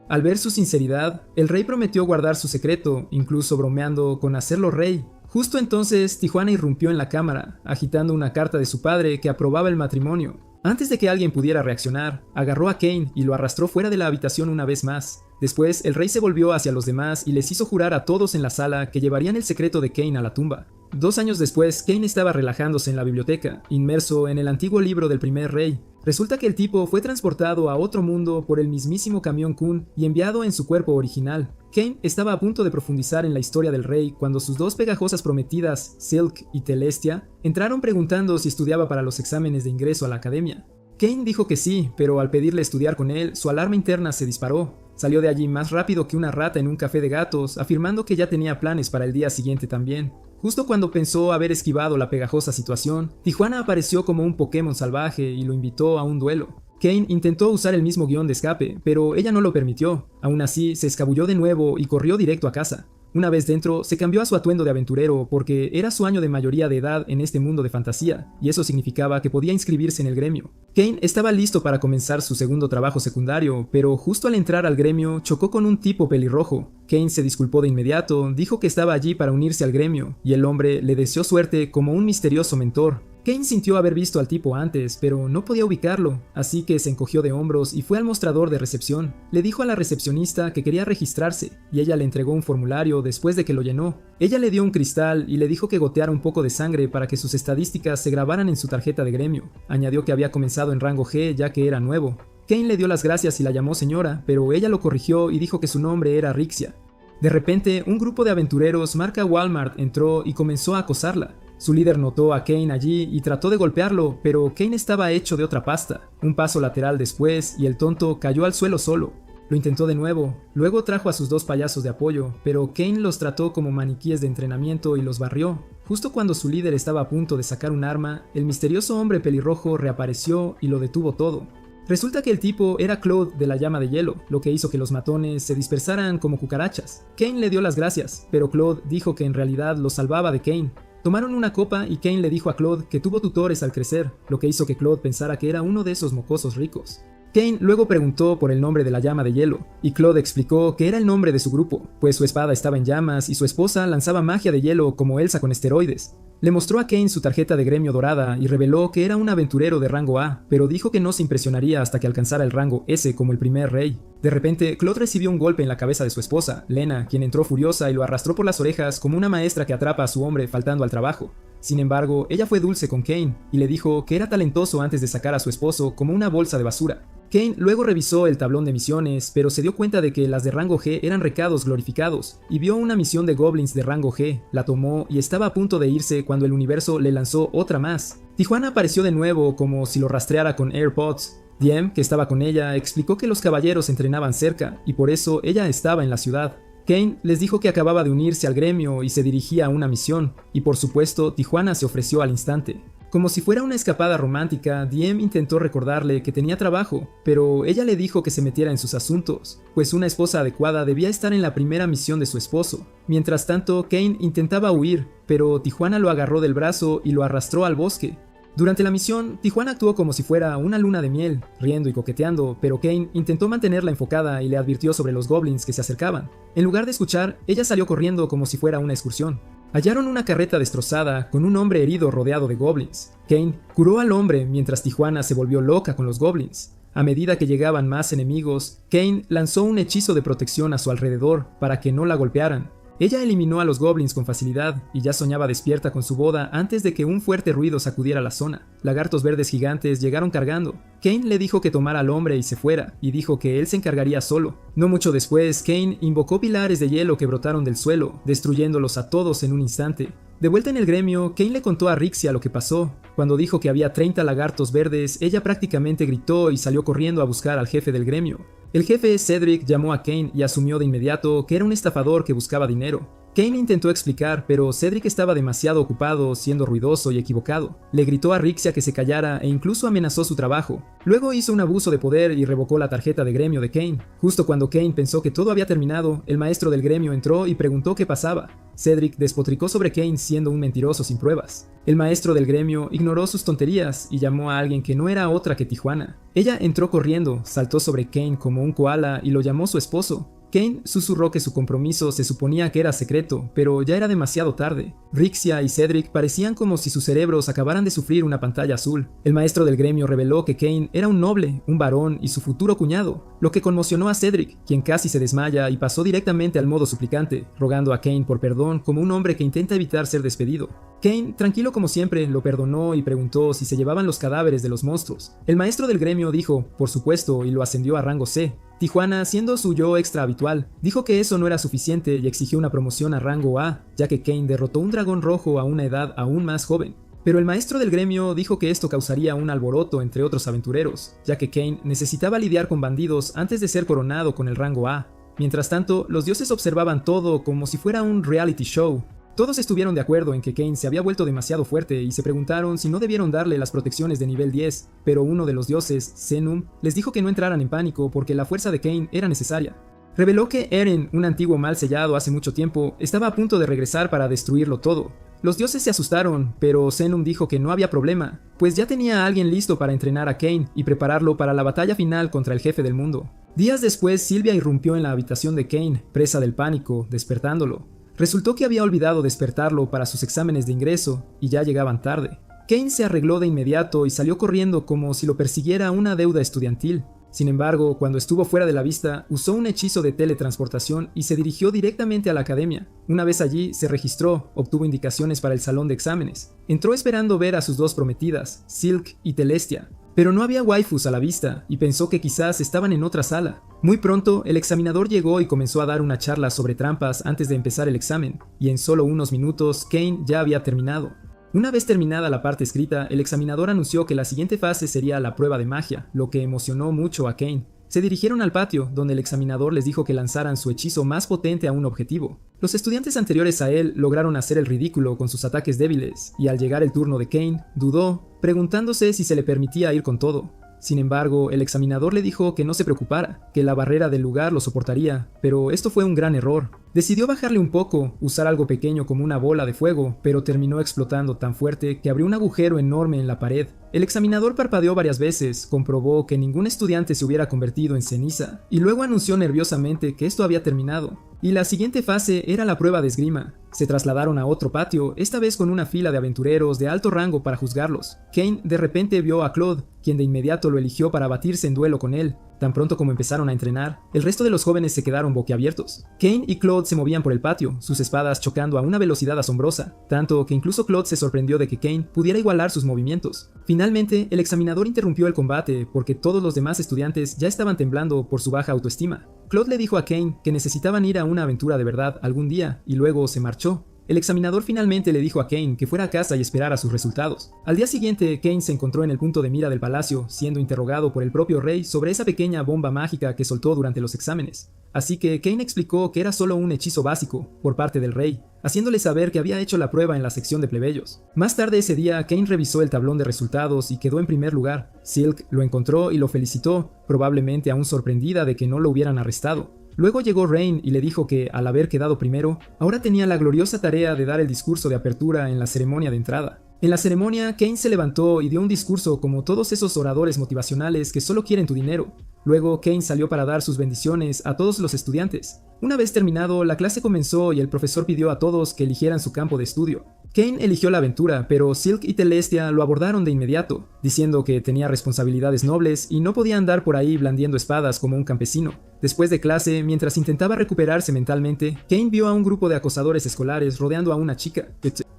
Al ver su sinceridad, el rey prometió guardar su secreto, incluso bromeando con hacerlo rey. Justo entonces, Tijuana irrumpió en la cámara, agitando una carta de su padre que aprobaba el matrimonio. Antes de que alguien pudiera reaccionar, agarró a Kane y lo arrastró fuera de la habitación una vez más. Después, el rey se volvió hacia los demás y les hizo jurar a todos en la sala que llevarían el secreto de Kane a la tumba. 2 años después, Kane estaba relajándose en la biblioteca, inmerso en el antiguo libro del primer rey. Resulta que el tipo fue transportado a otro mundo por el mismísimo camión Kun y enviado en su cuerpo original. Kane estaba a punto de profundizar en la historia del rey cuando sus dos pegajosas prometidas, Silk y Telestia, entraron preguntando si estudiaba para los exámenes de ingreso a la academia. Kane dijo que sí, pero al pedirle estudiar con él, su alarma interna se disparó. Salió de allí más rápido que una rata en un café de gatos, afirmando que ya tenía planes para el día siguiente también. Justo cuando pensó haber esquivado la pegajosa situación, Tijuana apareció como un Pokémon salvaje y lo invitó a un duelo. Kane intentó usar el mismo guión de escape, pero ella no lo permitió. Aún así, se escabulló de nuevo y corrió directo a casa. Una vez dentro, se cambió a su atuendo de aventurero porque era su año de mayoría de edad en este mundo de fantasía, y eso significaba que podía inscribirse en el gremio. Kane estaba listo para comenzar su segundo trabajo secundario, pero justo al entrar al gremio chocó con un tipo pelirrojo. Kane se disculpó de inmediato, dijo que estaba allí para unirse al gremio, y el hombre le deseó suerte como un misterioso mentor. Kane sintió haber visto al tipo antes, pero no podía ubicarlo, así que se encogió de hombros y fue al mostrador de recepción. Le dijo a la recepcionista que quería registrarse, y ella le entregó un formulario después de que lo llenó. Ella le dio un cristal y le dijo que goteara un poco de sangre para que sus estadísticas se grabaran en su tarjeta de gremio. Añadió que había comenzado en rango G ya que era nuevo. Kane le dio las gracias y la llamó señora, pero ella lo corrigió y dijo que su nombre era Rixia. De repente, un grupo de aventureros marca Walmart entró y comenzó a acosarla. Su líder notó a Kane allí y trató de golpearlo, pero Kane estaba hecho de otra pasta. Un paso lateral después y el tonto cayó al suelo solo. Lo intentó de nuevo, luego trajo a sus dos payasos de apoyo, pero Kane los trató como maniquíes de entrenamiento y los barrió. Justo cuando su líder estaba a punto de sacar un arma, el misterioso hombre pelirrojo reapareció y lo detuvo todo. Resulta que el tipo era Claude de la llama de hielo, lo que hizo que los matones se dispersaran como cucarachas. Kane le dio las gracias, pero Claude dijo que en realidad lo salvaba de Kane. Tomaron una copa y Kane le dijo a Claude que tuvo tutores al crecer, lo que hizo que Claude pensara que era uno de esos mocosos ricos. Kane luego preguntó por el nombre de la llama de hielo, y Claude explicó que era el nombre de su grupo, pues su espada estaba en llamas y su esposa lanzaba magia de hielo como Elsa con esteroides. Le mostró a Kane su tarjeta de gremio dorada y reveló que era un aventurero de rango A, pero dijo que no se impresionaría hasta que alcanzara el rango S como el primer rey. De repente, Claude recibió un golpe en la cabeza de su esposa, Lena, quien entró furiosa y lo arrastró por las orejas como una maestra que atrapa a su hombre faltando al trabajo. Sin embargo, ella fue dulce con Kane y le dijo que era talentoso antes de sacar a su esposo como una bolsa de basura. Kane luego revisó el tablón de misiones, pero se dio cuenta de que las de rango G eran recados glorificados, y vio una misión de goblins de rango G, la tomó y estaba a punto de irse cuando el universo le lanzó otra más. Tijuana apareció de nuevo como si lo rastreara con AirPods. Diem, que estaba con ella, explicó que los caballeros entrenaban cerca, y por eso ella estaba en la ciudad. Kane les dijo que acababa de unirse al gremio y se dirigía a una misión, y por supuesto Tijuana se ofreció al instante. Como si fuera una escapada romántica, Diem intentó recordarle que tenía trabajo, pero ella le dijo que se metiera en sus asuntos, pues una esposa adecuada debía estar en la primera misión de su esposo. Mientras tanto, Kane intentaba huir, pero Tijuana lo agarró del brazo y lo arrastró al bosque. Durante la misión, Tijuana actuó como si fuera una luna de miel, riendo y coqueteando, pero Kane intentó mantenerla enfocada y le advirtió sobre los goblins que se acercaban. En lugar de escuchar, ella salió corriendo como si fuera una excursión. Hallaron una carreta destrozada con un hombre herido rodeado de goblins. Kane curó al hombre mientras Tijuana se volvió loca con los goblins. A medida que llegaban más enemigos, Kane lanzó un hechizo de protección a su alrededor para que no la golpearan. Ella eliminó a los goblins con facilidad y ya soñaba despierta con su boda antes de que un fuerte ruido sacudiera la zona. Lagartos verdes gigantes llegaron cargando. Kane le dijo que tomara al hombre y se fuera, y dijo que él se encargaría solo. No mucho después, Kane invocó pilares de hielo que brotaron del suelo, destruyéndolos a todos en un instante. De vuelta en el gremio, Kane le contó a Rixia lo que pasó. Cuando dijo que había 30 lagartos verdes, ella prácticamente gritó y salió corriendo a buscar al jefe del gremio. El jefe, Cedric, llamó a Kane y asumió de inmediato que era un estafador que buscaba dinero. Kane intentó explicar, pero Cedric estaba demasiado ocupado, siendo ruidoso y equivocado. Le gritó a Rixia que se callara e incluso amenazó su trabajo. Luego hizo un abuso de poder y revocó la tarjeta de gremio de Kane. Justo cuando Kane pensó que todo había terminado, el maestro del gremio entró y preguntó qué pasaba. Cedric despotricó sobre Kane siendo un mentiroso sin pruebas. El maestro del gremio ignoró sus tonterías y llamó a alguien que no era otra que Tijuana. Ella entró corriendo, saltó sobre Kane como un koala y lo llamó su esposo. Kane susurró que su compromiso se suponía que era secreto, pero ya era demasiado tarde. Rixia y Cedric parecían como si sus cerebros acabaran de sufrir una pantalla azul. El maestro del gremio reveló que Kane era un noble, un varón y su futuro cuñado, lo que conmocionó a Cedric, quien casi se desmaya y pasó directamente al modo suplicante, rogando a Kane por perdón como un hombre que intenta evitar ser despedido. Kane, tranquilo como siempre, lo perdonó y preguntó si se llevaban los cadáveres de los monstruos. El maestro del gremio dijo, por supuesto, y lo ascendió a rango C. Tijuana, siendo su yo extra habitual, dijo que eso no era suficiente y exigió una promoción a rango A, ya que Kane derrotó un dragón rojo a una edad aún más joven. Pero el maestro del gremio dijo que esto causaría un alboroto entre otros aventureros, ya que Kane necesitaba lidiar con bandidos antes de ser coronado con el rango A. Mientras tanto, los dioses observaban todo como si fuera un reality show. Todos estuvieron de acuerdo en que Kane se había vuelto demasiado fuerte y se preguntaron si no debieron darle las protecciones de nivel 10, pero uno de los dioses, Zenum, les dijo que no entraran en pánico porque la fuerza de Kane era necesaria. Reveló que Eren, un antiguo mal sellado hace mucho tiempo, estaba a punto de regresar para destruirlo todo. Los dioses se asustaron, pero Zenum dijo que no había problema, pues ya tenía a alguien listo para entrenar a Kane y prepararlo para la batalla final contra el jefe del mundo. Días después, Sylvia irrumpió en la habitación de Kane, presa del pánico, despertándolo. Resultó que había olvidado despertarlo para sus exámenes de ingreso, y ya llegaban tarde. Kane se arregló de inmediato y salió corriendo como si lo persiguiera una deuda estudiantil. Sin embargo, cuando estuvo fuera de la vista, usó un hechizo de teletransportación y se dirigió directamente a la academia. Una vez allí, se registró, obtuvo indicaciones para el salón de exámenes. Entró esperando ver a sus dos prometidas, Silk y Telestia. Pero no había waifus a la vista, y pensó que quizás estaban en otra sala. Muy pronto, el examinador llegó y comenzó a dar una charla sobre trampas antes de empezar el examen, y en solo unos minutos, Kane ya había terminado. Una vez terminada la parte escrita, el examinador anunció que la siguiente fase sería la prueba de magia, lo que emocionó mucho a Kane. Se dirigieron al patio, donde el examinador les dijo que lanzaran su hechizo más potente a un objetivo. Los estudiantes anteriores a él lograron hacer el ridículo con sus ataques débiles, y al llegar el turno de Kane, dudó, preguntándose si se le permitía ir con todo. Sin embargo, el examinador le dijo que no se preocupara, que la barrera del lugar lo soportaría, pero esto fue un gran error. Decidió bajarle un poco, usar algo pequeño como una bola de fuego, pero terminó explotando tan fuerte que abrió un agujero enorme en la pared. El examinador parpadeó varias veces, comprobó que ningún estudiante se hubiera convertido en ceniza, y luego anunció nerviosamente que esto había terminado. Y la siguiente fase era la prueba de esgrima. Se trasladaron a otro patio, esta vez con una fila de aventureros de alto rango para juzgarlos. Kane de repente vio a Claude, quien de inmediato lo eligió para batirse en duelo con él. Tan pronto como empezaron a entrenar, el resto de los jóvenes se quedaron boquiabiertos. Kane y Claude se movían por el patio, sus espadas chocando a una velocidad asombrosa, tanto que incluso Claude se sorprendió de que Kane pudiera igualar sus movimientos. Finalmente, el examinador interrumpió el combate porque todos los demás estudiantes ya estaban temblando por su baja autoestima. Claude le dijo a Kane que necesitaban ir a una aventura de verdad algún día y luego se marchó. El examinador finalmente le dijo a Kane que fuera a casa y esperara sus resultados. Al día siguiente, Kane se encontró en el punto de mira del palacio, siendo interrogado por el propio rey sobre esa pequeña bomba mágica que soltó durante los exámenes. Así que Kane explicó que era solo un hechizo básico, por parte del rey, haciéndole saber que había hecho la prueba en la sección de plebeyos. Más tarde ese día, Kane revisó el tablón de resultados y quedó en primer lugar. Silk lo encontró y lo felicitó, probablemente aún sorprendida de que no lo hubieran arrestado. Luego llegó Rain y le dijo que, al haber quedado primero, ahora tenía la gloriosa tarea de dar el discurso de apertura en la ceremonia de entrada. En la ceremonia, Kane se levantó y dio un discurso como todos esos oradores motivacionales que solo quieren tu dinero. Luego, Kane salió para dar sus bendiciones a todos los estudiantes. Una vez terminado, la clase comenzó y el profesor pidió a todos que eligieran su campo de estudio. Kane eligió la aventura, pero Silk y Telestia lo abordaron de inmediato, diciendo que tenía responsabilidades nobles y no podía andar por ahí blandiendo espadas como un campesino. Después de clase, mientras intentaba recuperarse mentalmente, Kane vio a un grupo de acosadores escolares rodeando a una chica.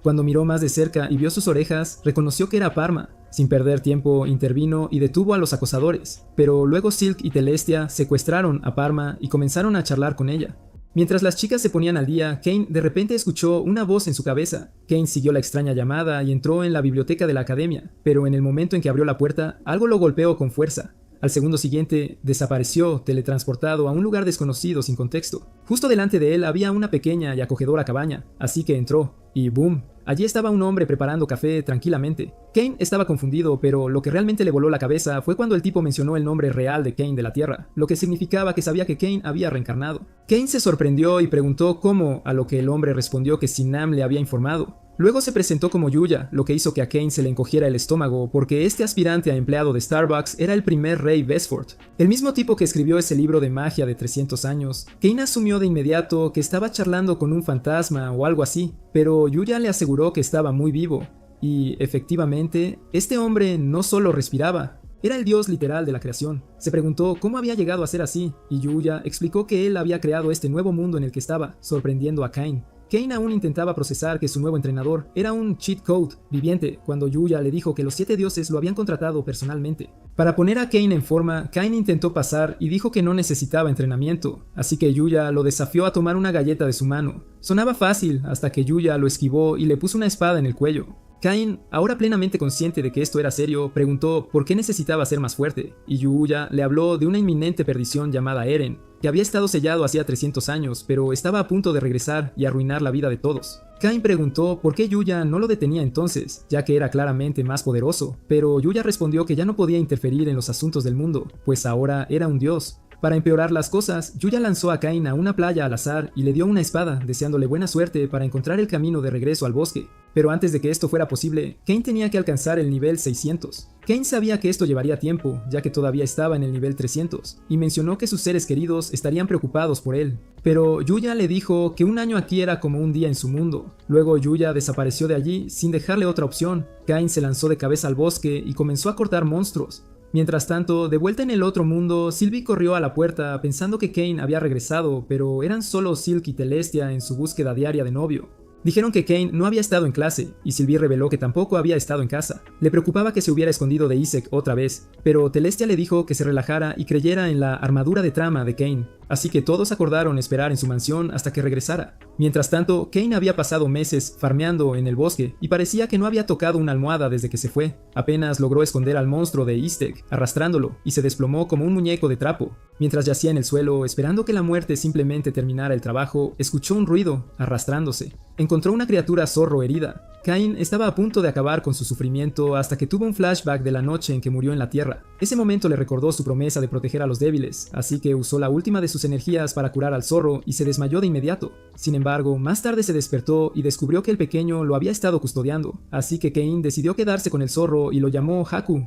Cuando miró más de cerca y vio sus orejas, reconoció que era Parma. Sin perder tiempo, intervino y detuvo a los acosadores, pero luego Silk y Telestia secuestraron a Parma y comenzaron a charlar con ella. Mientras las chicas se ponían al día, Kane de repente escuchó una voz en su cabeza. Kane siguió la extraña llamada y entró en la biblioteca de la academia, pero en el momento en que abrió la puerta, algo lo golpeó con fuerza. Al segundo siguiente, desapareció, teletransportado a un lugar desconocido sin contexto. Justo delante de él había una pequeña y acogedora cabaña, así que entró, y ¡boom! Allí estaba un hombre preparando café tranquilamente. Kane estaba confundido, pero lo que realmente le voló la cabeza fue cuando el tipo mencionó el nombre real de Kane de la Tierra, lo que significaba que sabía que Kane había reencarnado. Kane se sorprendió y preguntó cómo, a lo que el hombre respondió que Sinam le había informado. Luego se presentó como Yuya, lo que hizo que a Kane se le encogiera el estómago porque este aspirante a empleado de Starbucks era el primer rey Besford. El mismo tipo que escribió ese libro de magia de 300 años. Kane asumió de inmediato que estaba charlando con un fantasma o algo así, pero Yuya le aseguró que estaba muy vivo. Y, efectivamente, este hombre no solo respiraba, era el dios literal de la creación. Se preguntó cómo había llegado a ser así, y Yuya explicó que él había creado este nuevo mundo en el que estaba, sorprendiendo a Kane. Kane aún intentaba procesar que su nuevo entrenador era un cheat code viviente cuando Yuya le dijo que los 7 dioses lo habían contratado personalmente. Para poner a Cain en forma, Cain intentó pasar y dijo que no necesitaba entrenamiento, así que Yuya lo desafió a tomar una galleta de su mano. Sonaba fácil hasta que Yuya lo esquivó y le puso una espada en el cuello. Cain, ahora plenamente consciente de que esto era serio, preguntó por qué necesitaba ser más fuerte, y Yuya le habló de una inminente perdición llamada Eren, que había estado sellado hacía 300 años, pero estaba a punto de regresar y arruinar la vida de todos. Cain preguntó por qué Yuya no lo detenía entonces, ya que era claramente más poderoso, pero Yuya respondió que ya no podía interferir en los asuntos del mundo, pues ahora era un dios. Para empeorar las cosas, Yuya lanzó a Cain a una playa al azar y le dio una espada, deseándole buena suerte para encontrar el camino de regreso al bosque. Pero antes de que esto fuera posible, Cain tenía que alcanzar el nivel 600. Cain sabía que esto llevaría tiempo, ya que todavía estaba en el nivel 300, y mencionó que sus seres queridos estarían preocupados por él. Pero Yuya le dijo que un año aquí era como un día en su mundo. Luego Yuya desapareció de allí sin dejarle otra opción. Cain se lanzó de cabeza al bosque y comenzó a cortar monstruos. Mientras tanto, de vuelta en el otro mundo, Sylvie corrió a la puerta pensando que Cain había regresado, pero eran solo Silk y Telestia en su búsqueda diaria de novio. Dijeron que Cain no había estado en clase, y Sylvie reveló que tampoco había estado en casa. Le preocupaba que se hubiera escondido de Isaac otra vez, pero Telestia le dijo que se relajara y creyera en la armadura de trama de Cain, así que todos acordaron esperar en su mansión hasta que regresara. Mientras tanto, Cain había pasado meses farmeando en el bosque y parecía que no había tocado una almohada desde que se fue. Apenas logró esconder al monstruo de Istek, arrastrándolo, y se desplomó como un muñeco de trapo. Mientras yacía en el suelo, esperando que la muerte simplemente terminara el trabajo, escuchó un ruido, arrastrándose. Encontró una criatura zorro herida. Cain estaba a punto de acabar con su sufrimiento hasta que tuvo un flashback de la noche en que murió en la tierra. Ese momento le recordó su promesa de proteger a los débiles, así que usó la última de sus energías para curar al zorro y se desmayó de inmediato. Sin embargo, más tarde se despertó y descubrió que el pequeño lo había estado custodiando, así que Cain decidió quedarse con el zorro y lo llamó Haku.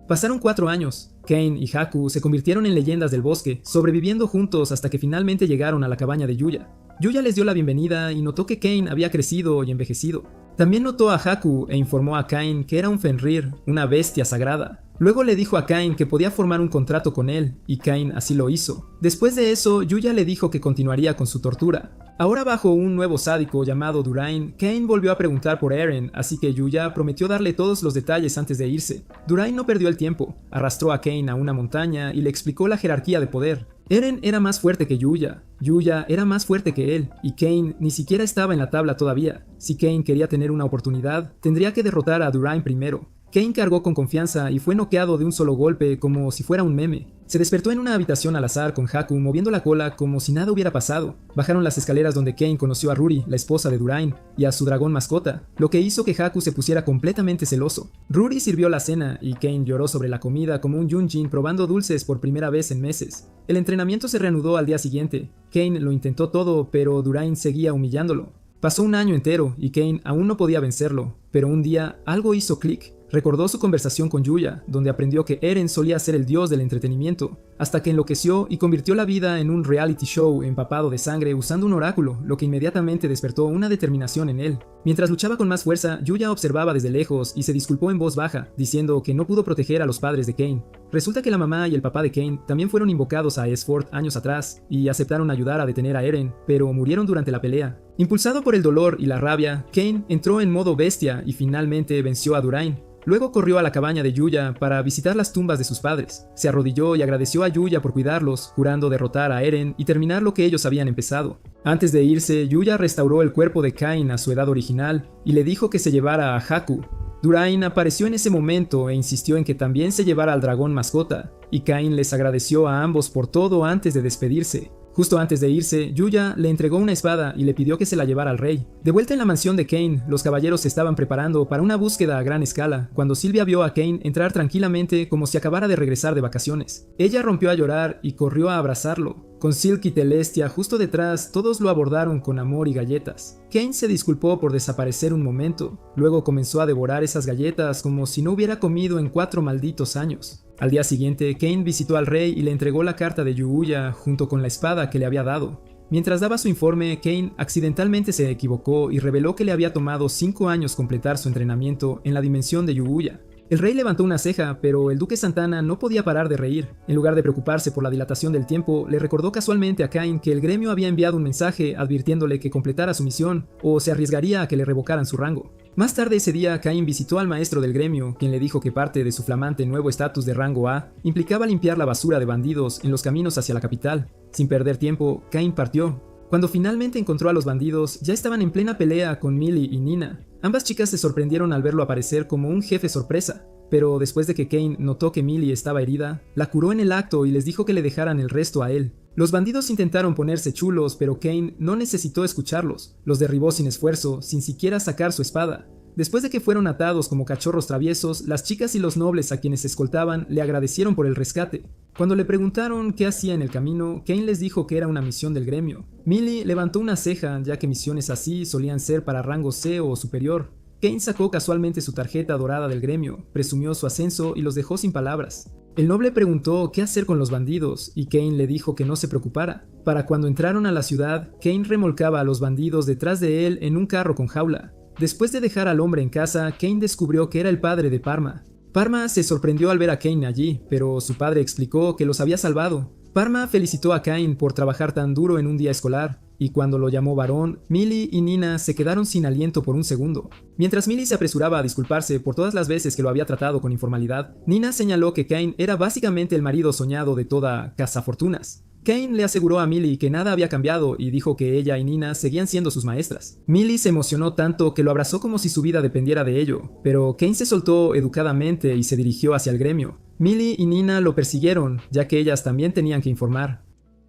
Pasaron 4 años. Cain y Haku se convirtieron en leyendas del bosque, sobreviviendo juntos hasta que finalmente llegaron a la cabaña de Yuya. Yuya les dio la bienvenida y notó que Cain había crecido y envejecido. También notó a Haku e informó a Cain que era un Fenrir, una bestia sagrada. Luego le dijo a Cain que podía formar un contrato con él, y Cain así lo hizo. Después de eso, Yuya le dijo que continuaría con su tortura. Ahora bajo un nuevo sádico llamado Durain, Cain volvió a preguntar por Eren, así que Yuya prometió darle todos los detalles antes de irse. Durain no perdió el tiempo, arrastró a Cain a una montaña y le explicó la jerarquía de poder. Eren era más fuerte que Yuya, Yuya era más fuerte que él, y Cain ni siquiera estaba en la tabla todavía. Si Cain quería tener una oportunidad, tendría que derrotar a Durain primero. Cain cargó con confianza y fue noqueado de un solo golpe como si fuera un meme. Se despertó en una habitación al azar con Haku moviendo la cola como si nada hubiera pasado. Bajaron las escaleras donde Cain conoció a Ruri, la esposa de Durain, y a su dragón mascota, lo que hizo que Haku se pusiera completamente celoso. Ruri sirvió la cena y Cain lloró sobre la comida como un Yunjin probando dulces por primera vez en meses. El entrenamiento se reanudó al día siguiente. Cain lo intentó todo, pero Durain seguía humillándolo. Pasó un año entero y Cain aún no podía vencerlo, pero un día algo hizo clic. Recordó su conversación con Yuya, donde aprendió que Eren solía ser el dios del entretenimiento, hasta que enloqueció y convirtió la vida en un reality show empapado de sangre usando un oráculo, lo que inmediatamente despertó una determinación en él. Mientras luchaba con más fuerza, Yuya observaba desde lejos y se disculpó en voz baja, diciendo que no pudo proteger a los padres de Cain. Resulta que la mamá y el papá de Cain también fueron invocados a Esfort años atrás y aceptaron ayudar a detener a Eren, pero murieron durante la pelea. Impulsado por el dolor y la rabia, Cain entró en modo bestia y finalmente venció a Durain. Luego corrió a la cabaña de Yuya para visitar las tumbas de sus padres. Se arrodilló y agradeció a Yuya por cuidarlos, jurando derrotar a Eren y terminar lo que ellos habían empezado. Antes de irse, Yuya restauró el cuerpo de Cain a su edad original y le dijo que se llevara a Haku. Durain apareció en ese momento e insistió en que también se llevara al dragón mascota, y Cain les agradeció a ambos por todo antes de despedirse. Justo antes de irse, Yuya le entregó una espada y le pidió que se la llevara al rey. De vuelta en la mansión de Cain, los caballeros se estaban preparando para una búsqueda a gran escala, cuando Sylvia vio a Cain entrar tranquilamente como si acabara de regresar de vacaciones. Ella rompió a llorar y corrió a abrazarlo. Con Silk y Telestia justo detrás, todos lo abordaron con amor y galletas. Cain se disculpó por desaparecer un momento, luego comenzó a devorar esas galletas como si no hubiera comido en 4 malditos años. Al día siguiente, Cain visitó al rey y le entregó la carta de Yuya junto con la espada que le había dado. Mientras daba su informe, Cain accidentalmente se equivocó y reveló que le había tomado 5 años completar su entrenamiento en la dimensión de Yuya. El rey levantó una ceja, pero el duque Santana no podía parar de reír. En lugar de preocuparse por la dilatación del tiempo, le recordó casualmente a Cain que el gremio había enviado un mensaje advirtiéndole que completara su misión o se arriesgaría a que le revocaran su rango. Más tarde ese día, Cain visitó al maestro del gremio, quien le dijo que parte de su flamante nuevo estatus de rango A implicaba limpiar la basura de bandidos en los caminos hacia la capital. Sin perder tiempo, Cain partió. Cuando finalmente encontró a los bandidos, ya estaban en plena pelea con Millie y Nina. Ambas chicas se sorprendieron al verlo aparecer como un jefe sorpresa, pero después de que Cain notó que Millie estaba herida, la curó en el acto y les dijo que le dejaran el resto a él. Los bandidos intentaron ponerse chulos, pero Cain no necesitó escucharlos. Los derribó sin esfuerzo, sin siquiera sacar su espada. Después de que fueron atados como cachorros traviesos, las chicas y los nobles a quienes escoltaban le agradecieron por el rescate. Cuando le preguntaron qué hacía en el camino, Cain les dijo que era una misión del gremio. Millie levantó una ceja, ya que misiones así solían ser para rango C o superior. Cain sacó casualmente su tarjeta dorada del gremio, presumió su ascenso y los dejó sin palabras. El noble preguntó qué hacer con los bandidos, y Cain le dijo que no se preocupara. Para cuando entraron a la ciudad, Cain remolcaba a los bandidos detrás de él en un carro con jaula. Después de dejar al hombre en casa, Cain descubrió que era el padre de Parma. Parma se sorprendió al ver a Cain allí, pero su padre explicó que los había salvado. Parma felicitó a Cain por trabajar tan duro en un día escolar, y cuando lo llamó varón, Millie y Nina se quedaron sin aliento por un segundo. Mientras Millie se apresuraba a disculparse por todas las veces que lo había tratado con informalidad, Nina señaló que Cain era básicamente el marido soñado de toda cazafortunas. Cain le aseguró a Millie que nada había cambiado y dijo que ella y Nina seguían siendo sus maestras. Millie se emocionó tanto que lo abrazó como si su vida dependiera de ello, pero Cain se soltó educadamente y se dirigió hacia el gremio. Millie y Nina lo persiguieron, ya que ellas también tenían que informar.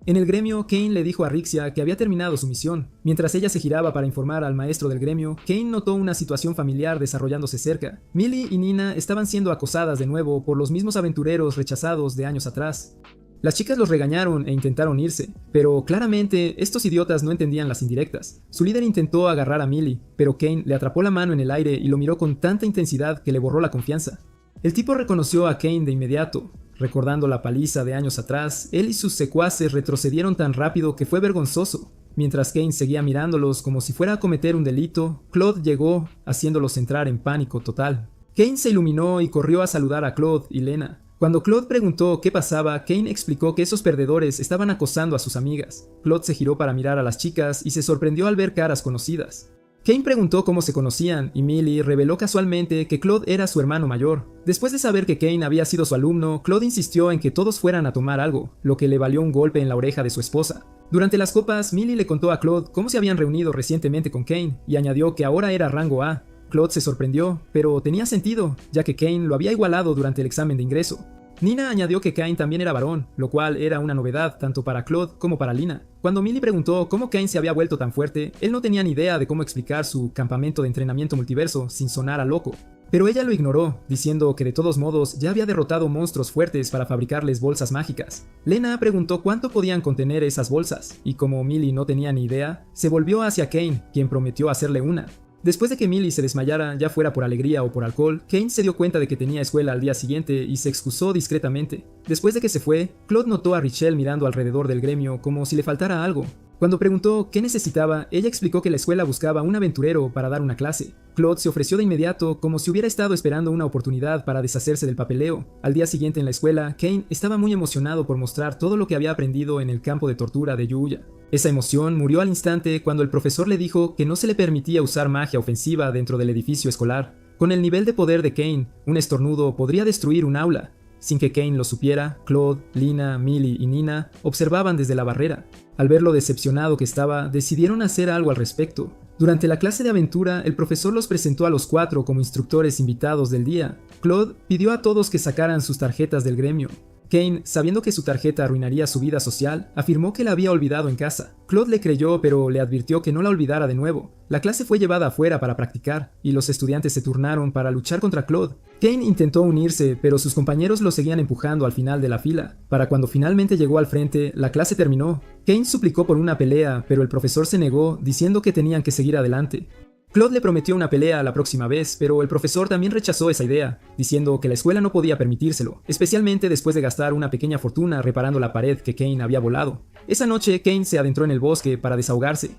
En el gremio, Cain le dijo a Rixia que había terminado su misión. Mientras ella se giraba para informar al maestro del gremio, Cain notó una situación familiar desarrollándose cerca. Millie y Nina estaban siendo acosadas de nuevo por los mismos aventureros rechazados de años atrás. Las chicas los regañaron e intentaron irse, pero claramente estos idiotas no entendían las indirectas. Su líder intentó agarrar a Millie, pero Cain le atrapó la mano en el aire y lo miró con tanta intensidad que le borró la confianza. El tipo reconoció a Cain de inmediato. Recordando la paliza de años atrás, él y sus secuaces retrocedieron tan rápido que fue vergonzoso. Mientras Cain seguía mirándolos como si fuera a cometer un delito, Claude llegó, haciéndolos entrar en pánico total. Cain se iluminó y corrió a saludar a Claude y Lena. Cuando Claude preguntó qué pasaba, Cain explicó que esos perdedores estaban acosando a sus amigas. Claude se giró para mirar a las chicas y se sorprendió al ver caras conocidas. Cain preguntó cómo se conocían y Millie reveló casualmente que Claude era su hermano mayor. Después de saber que Cain había sido su alumno, Claude insistió en que todos fueran a tomar algo, lo que le valió un golpe en la oreja de su esposa. Durante las copas, Millie le contó a Claude cómo se habían reunido recientemente con Cain y añadió que ahora era rango A. Claude se sorprendió, pero tenía sentido, ya que Cain lo había igualado durante el examen de ingreso. Nina añadió que Cain también era varón, lo cual era una novedad tanto para Claude como para Lina. Cuando Millie preguntó cómo Cain se había vuelto tan fuerte, él no tenía ni idea de cómo explicar su campamento de entrenamiento multiverso sin sonar a loco. Pero ella lo ignoró, diciendo que de todos modos ya había derrotado monstruos fuertes para fabricarles bolsas mágicas. Lena preguntó cuánto podían contener esas bolsas, y como Millie no tenía ni idea, se volvió hacia Cain, quien prometió hacerle una. Después de que Millie se desmayara, ya fuera por alegría o por alcohol, Cain se dio cuenta de que tenía escuela al día siguiente y se excusó discretamente. Después de que se fue, Claude notó a Richelle mirando alrededor del gremio como si le faltara algo. Cuando preguntó qué necesitaba, ella explicó que la escuela buscaba un aventurero para dar una clase. Claude se ofreció de inmediato como si hubiera estado esperando una oportunidad para deshacerse del papeleo. Al día siguiente en la escuela, Cain estaba muy emocionado por mostrar todo lo que había aprendido en el campo de tortura de Yuya. Esa emoción murió al instante cuando el profesor le dijo que no se le permitía usar magia ofensiva dentro del edificio escolar. Con el nivel de poder de Cain, un estornudo podría destruir un aula. Sin que Cain lo supiera, Claude, Lina, Millie y Nina observaban desde la barrera. Al ver lo decepcionado que estaba, decidieron hacer algo al respecto. Durante la clase de aventura, el profesor los presentó a los 4 como instructores invitados del día. Claude pidió a todos que sacaran sus tarjetas del gremio. Cain, sabiendo que su tarjeta arruinaría su vida social, afirmó que la había olvidado en casa. Claude le creyó, pero le advirtió que no la olvidara de nuevo. La clase fue llevada afuera para practicar, y los estudiantes se turnaron para luchar contra Claude. Cain intentó unirse, pero sus compañeros lo seguían empujando al final de la fila. Para cuando finalmente llegó al frente, la clase terminó. Cain suplicó por una pelea, pero el profesor se negó, diciendo que tenían que seguir adelante. Claude le prometió una pelea la próxima vez, pero el profesor también rechazó esa idea, diciendo que la escuela no podía permitírselo, especialmente después de gastar una pequeña fortuna reparando la pared que Cain había volado. Esa noche, Cain se adentró en el bosque para desahogarse.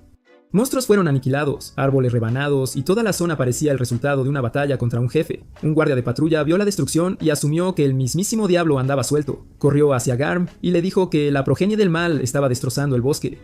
Monstruos fueron aniquilados, árboles rebanados y toda la zona parecía el resultado de una batalla contra un jefe. Un guardia de patrulla vio la destrucción y asumió que el mismísimo diablo andaba suelto. Corrió hacia Garm y le dijo que la progenie del mal estaba destrozando el bosque.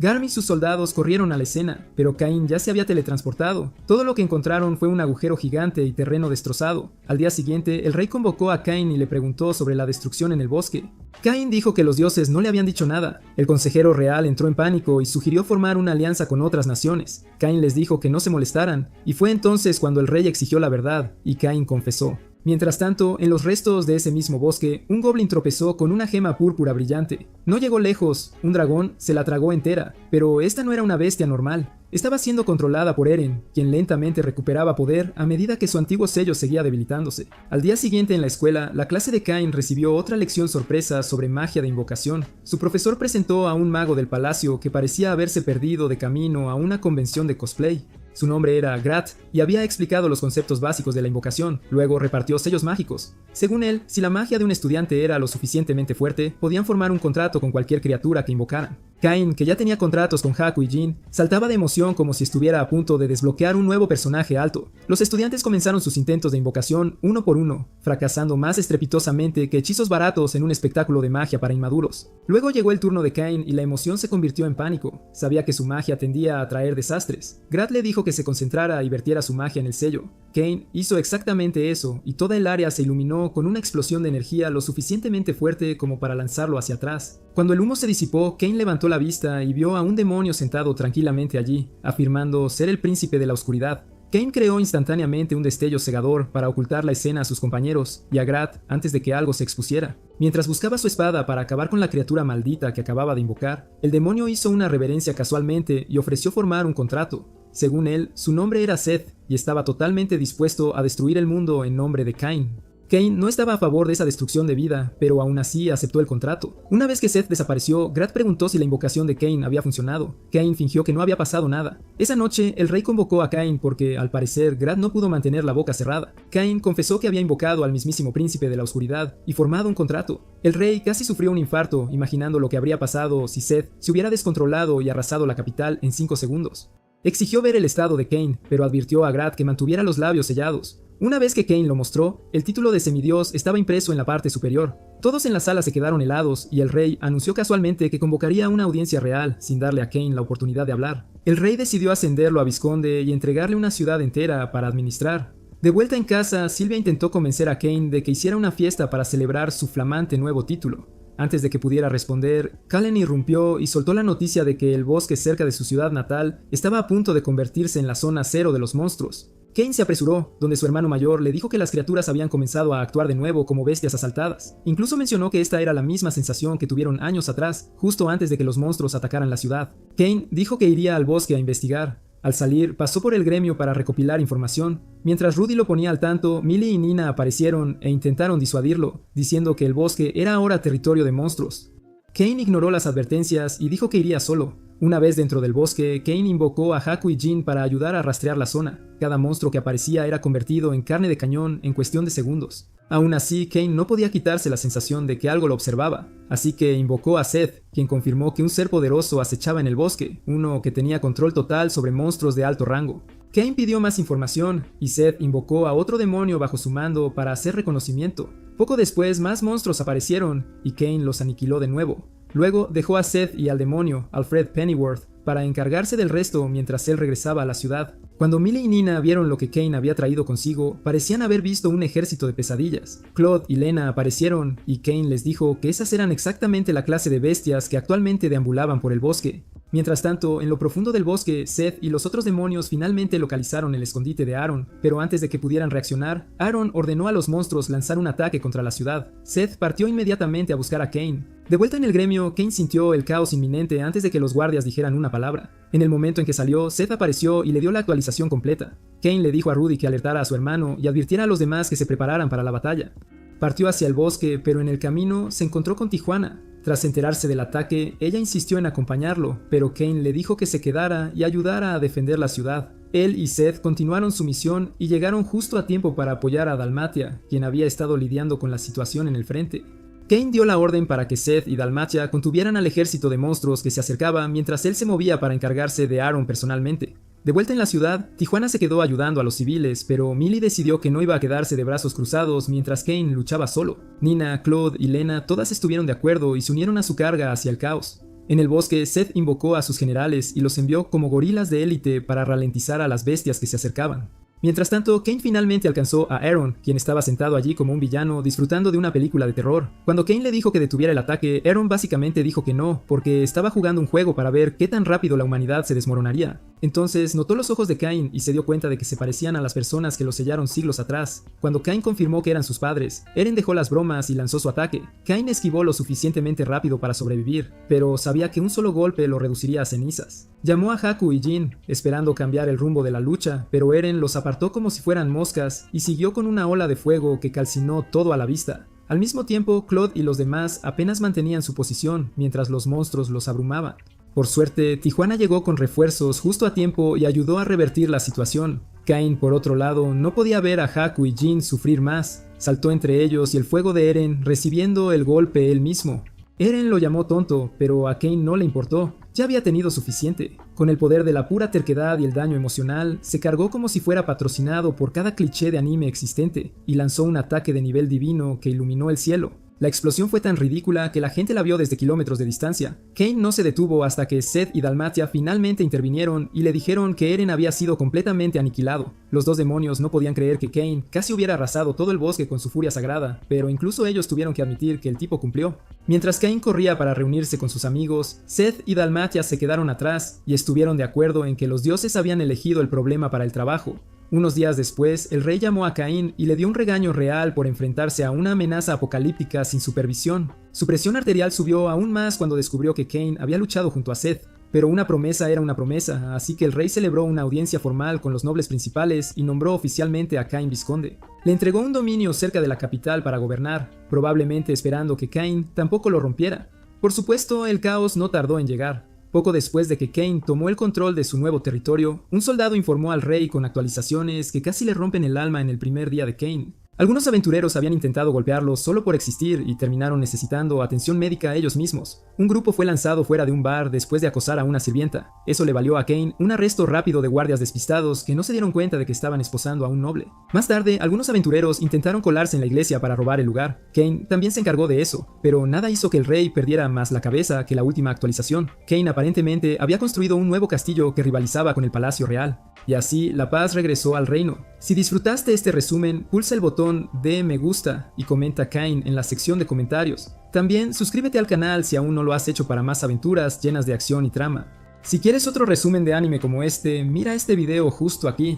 Garm y sus soldados corrieron a la escena, pero Cain ya se había teletransportado. Todo lo que encontraron fue un agujero gigante y terreno destrozado. Al día siguiente, el rey convocó a Cain y le preguntó sobre la destrucción en el bosque. Cain dijo que los dioses no le habían dicho nada. El consejero real entró en pánico y sugirió formar una alianza con otras naciones. Cain les dijo que no se molestaran, y fue entonces cuando el rey exigió la verdad, y Cain confesó. Mientras tanto, en los restos de ese mismo bosque, un goblin tropezó con una gema púrpura brillante. No llegó lejos, un dragón se la tragó entera, pero esta no era una bestia normal. Estaba siendo controlada por Eren, quien lentamente recuperaba poder a medida que su antiguo sello seguía debilitándose. Al día siguiente en la escuela, la clase de Cain recibió otra lección sorpresa sobre magia de invocación. Su profesor presentó a un mago del palacio que parecía haberse perdido de camino a una convención de cosplay. Su nombre era Grat y había explicado los conceptos básicos de la invocación, luego repartió sellos mágicos. Según él, si la magia de un estudiante era lo suficientemente fuerte, podían formar un contrato con cualquier criatura que invocaran. Cain, que ya tenía contratos con Haku y Jin, saltaba de emoción como si estuviera a punto de desbloquear un nuevo personaje alto. Los estudiantes comenzaron sus intentos de invocación uno por uno, fracasando más estrepitosamente que hechizos baratos en un espectáculo de magia para inmaduros. Luego llegó el turno de Cain y la emoción se convirtió en pánico. Sabía que su magia tendía a traer desastres. Grat le dijo que se concentrara y vertiera su magia en el sello. Cain hizo exactamente eso, y toda el área se iluminó con una explosión de energía lo suficientemente fuerte como para lanzarlo hacia atrás. Cuando el humo se disipó, Cain levantó la vista y vio a un demonio sentado tranquilamente allí, afirmando ser el príncipe de la oscuridad. Cain creó instantáneamente un destello cegador para ocultar la escena a sus compañeros y a Grat antes de que algo se expusiera. Mientras buscaba su espada para acabar con la criatura maldita que acababa de invocar, el demonio hizo una reverencia casualmente y ofreció formar un contrato. Según él, su nombre era Seth y estaba totalmente dispuesto a destruir el mundo en nombre de Cain. Cain no estaba a favor de esa destrucción de vida, pero aún así aceptó el contrato. Una vez que Seth desapareció, Grat preguntó si la invocación de Cain había funcionado. Cain fingió que no había pasado nada. Esa noche, el rey convocó a Cain porque, al parecer, Grat no pudo mantener la boca cerrada. Cain confesó que había invocado al mismísimo príncipe de la oscuridad y formado un contrato. El rey casi sufrió un infarto, imaginando lo que habría pasado si Seth se hubiera descontrolado y arrasado la capital en 5 segundos. Exigió ver el estado de Cain, pero advirtió a Grat que mantuviera los labios sellados. Una vez que Cain lo mostró, el título de semidios estaba impreso en la parte superior. Todos en la sala se quedaron helados y el rey anunció casualmente que convocaría una audiencia real sin darle a Cain la oportunidad de hablar. El rey decidió ascenderlo a vizconde y entregarle una ciudad entera para administrar. De vuelta en casa, Sylvia intentó convencer a Cain de que hiciera una fiesta para celebrar su flamante nuevo título. Antes de que pudiera responder, Kallen irrumpió y soltó la noticia de que el bosque cerca de su ciudad natal estaba a punto de convertirse en la zona cero de los monstruos. Cain se apresuró, donde su hermano mayor le dijo que las criaturas habían comenzado a actuar de nuevo como bestias asaltadas. Incluso mencionó que esta era la misma sensación que tuvieron años atrás, justo antes de que los monstruos atacaran la ciudad. Cain dijo que iría al bosque a investigar. Al salir, pasó por el gremio para recopilar información. Mientras Rudy lo ponía al tanto, Millie y Nina aparecieron e intentaron disuadirlo, diciendo que el bosque era ahora territorio de monstruos. Cain ignoró las advertencias y dijo que iría solo. Una vez dentro del bosque, Cain invocó a Haku y Jin para ayudar a rastrear la zona. Cada monstruo que aparecía era convertido en carne de cañón en cuestión de segundos. Aún así, Cain no podía quitarse la sensación de que algo lo observaba, así que invocó a Seth, quien confirmó que un ser poderoso acechaba en el bosque, uno que tenía control total sobre monstruos de alto rango. Cain pidió más información, y Seth invocó a otro demonio bajo su mando para hacer reconocimiento. Poco después, más monstruos aparecieron, y Cain los aniquiló de nuevo. Luego dejó a Seth y al demonio, Alfred Pennyworth, para encargarse del resto mientras él regresaba a la ciudad. Cuando Millie y Nina vieron lo que Cain había traído consigo, parecían haber visto un ejército de pesadillas. Claude y Lena aparecieron, y Cain les dijo que esas eran exactamente la clase de bestias que actualmente deambulaban por el bosque. Mientras tanto, en lo profundo del bosque, Seth y los otros demonios finalmente localizaron el escondite de Aaron, pero antes de que pudieran reaccionar, Aaron ordenó a los monstruos lanzar un ataque contra la ciudad. Seth partió inmediatamente a buscar a Cain. De vuelta en el gremio, Cain sintió el caos inminente antes de que los guardias dijeran una palabra. En el momento en que salió, Seth apareció y le dio la actualización completa. Cain le dijo a Rudy que alertara a su hermano y advirtiera a los demás que se prepararan para la batalla. Partió hacia el bosque, pero en el camino se encontró con Tijuana. Tras enterarse del ataque, ella insistió en acompañarlo, pero Cain le dijo que se quedara y ayudara a defender la ciudad. Él y Seth continuaron su misión y llegaron justo a tiempo para apoyar a Dalmatia, quien había estado lidiando con la situación en el frente. Cain dio la orden para que Seth y Dalmatia contuvieran al ejército de monstruos que se acercaba mientras él se movía para encargarse de Aaron personalmente. De vuelta en la ciudad, Tijuana se quedó ayudando a los civiles, pero Millie decidió que no iba a quedarse de brazos cruzados mientras Cain luchaba solo. Nina, Claude y Lena todas estuvieron de acuerdo y se unieron a su carga hacia el caos. En el bosque, Seth invocó a sus generales y los envió como gorilas de élite para ralentizar a las bestias que se acercaban. Mientras tanto, Cain finalmente alcanzó a Aaron, quien estaba sentado allí como un villano disfrutando de una película de terror. Cuando Cain le dijo que detuviera el ataque, Aaron básicamente dijo que no, porque estaba jugando un juego para ver qué tan rápido la humanidad se desmoronaría. Entonces notó los ojos de Cain y se dio cuenta de que se parecían a las personas que lo sellaron siglos atrás. Cuando Cain confirmó que eran sus padres, Eren dejó las bromas y lanzó su ataque. Cain esquivó lo suficientemente rápido para sobrevivir, pero sabía que un solo golpe lo reduciría a cenizas. Llamó a Haku y Jin, esperando cambiar el rumbo de la lucha, pero Eren los apartó como si fueran moscas y siguió con una ola de fuego que calcinó todo a la vista. Al mismo tiempo, Claude y los demás apenas mantenían su posición mientras los monstruos los abrumaban. Por suerte, Tijuana llegó con refuerzos justo a tiempo y ayudó a revertir la situación. Cain, por otro lado, no podía ver a Haku y Jin sufrir más. Saltó entre ellos y el fuego de Eren, recibiendo el golpe él mismo. Eren lo llamó tonto, pero a Cain no le importó. Ya había tenido suficiente. Con el poder de la pura terquedad y el daño emocional, se cargó como si fuera patrocinado por cada cliché de anime existente, y lanzó un ataque de nivel divino que iluminó el cielo. La explosión fue tan ridícula que la gente la vio desde kilómetros de distancia. Cain no se detuvo hasta que Seth y Dalmatia finalmente intervinieron y le dijeron que Eren había sido completamente aniquilado. Los dos demonios no podían creer que Cain casi hubiera arrasado todo el bosque con su furia sagrada, pero incluso ellos tuvieron que admitir que el tipo cumplió. Mientras Cain corría para reunirse con sus amigos, Seth y Dalmatia se quedaron atrás y estuvieron de acuerdo en que los dioses habían elegido el problema para el trabajo. Unos días después, el rey llamó a Cain y le dio un regaño real por enfrentarse a una amenaza apocalíptica sin supervisión. Su presión arterial subió aún más cuando descubrió que Cain había luchado junto a Seth. Pero una promesa era una promesa, así que el rey celebró una audiencia formal con los nobles principales y nombró oficialmente a Cain vizconde. Le entregó un dominio cerca de la capital para gobernar, probablemente esperando que Cain tampoco lo rompiera. Por supuesto, el caos no tardó en llegar. Poco después de que Cain tomó el control de su nuevo territorio, un soldado informó al rey con actualizaciones que casi le rompen el alma en el primer día de Cain. Algunos aventureros habían intentado golpearlo solo por existir y terminaron necesitando atención médica a ellos mismos. Un grupo fue lanzado fuera de un bar después de acosar a una sirvienta. Eso le valió a Cain un arresto rápido de guardias despistados que no se dieron cuenta de que estaban esposando a un noble. Más tarde, algunos aventureros intentaron colarse en la iglesia para robar el lugar. Cain también se encargó de eso, pero nada hizo que el rey perdiera más la cabeza que la última actualización. Cain aparentemente había construido un nuevo castillo que rivalizaba con el palacio real. Y así, la paz regresó al reino. Si disfrutaste este resumen, pulsa el botón de me gusta y comenta Cain en la sección de comentarios. También suscríbete al canal si aún no lo has hecho para más aventuras llenas de acción y trama. Si quieres otro resumen de anime como este, mira este video justo aquí.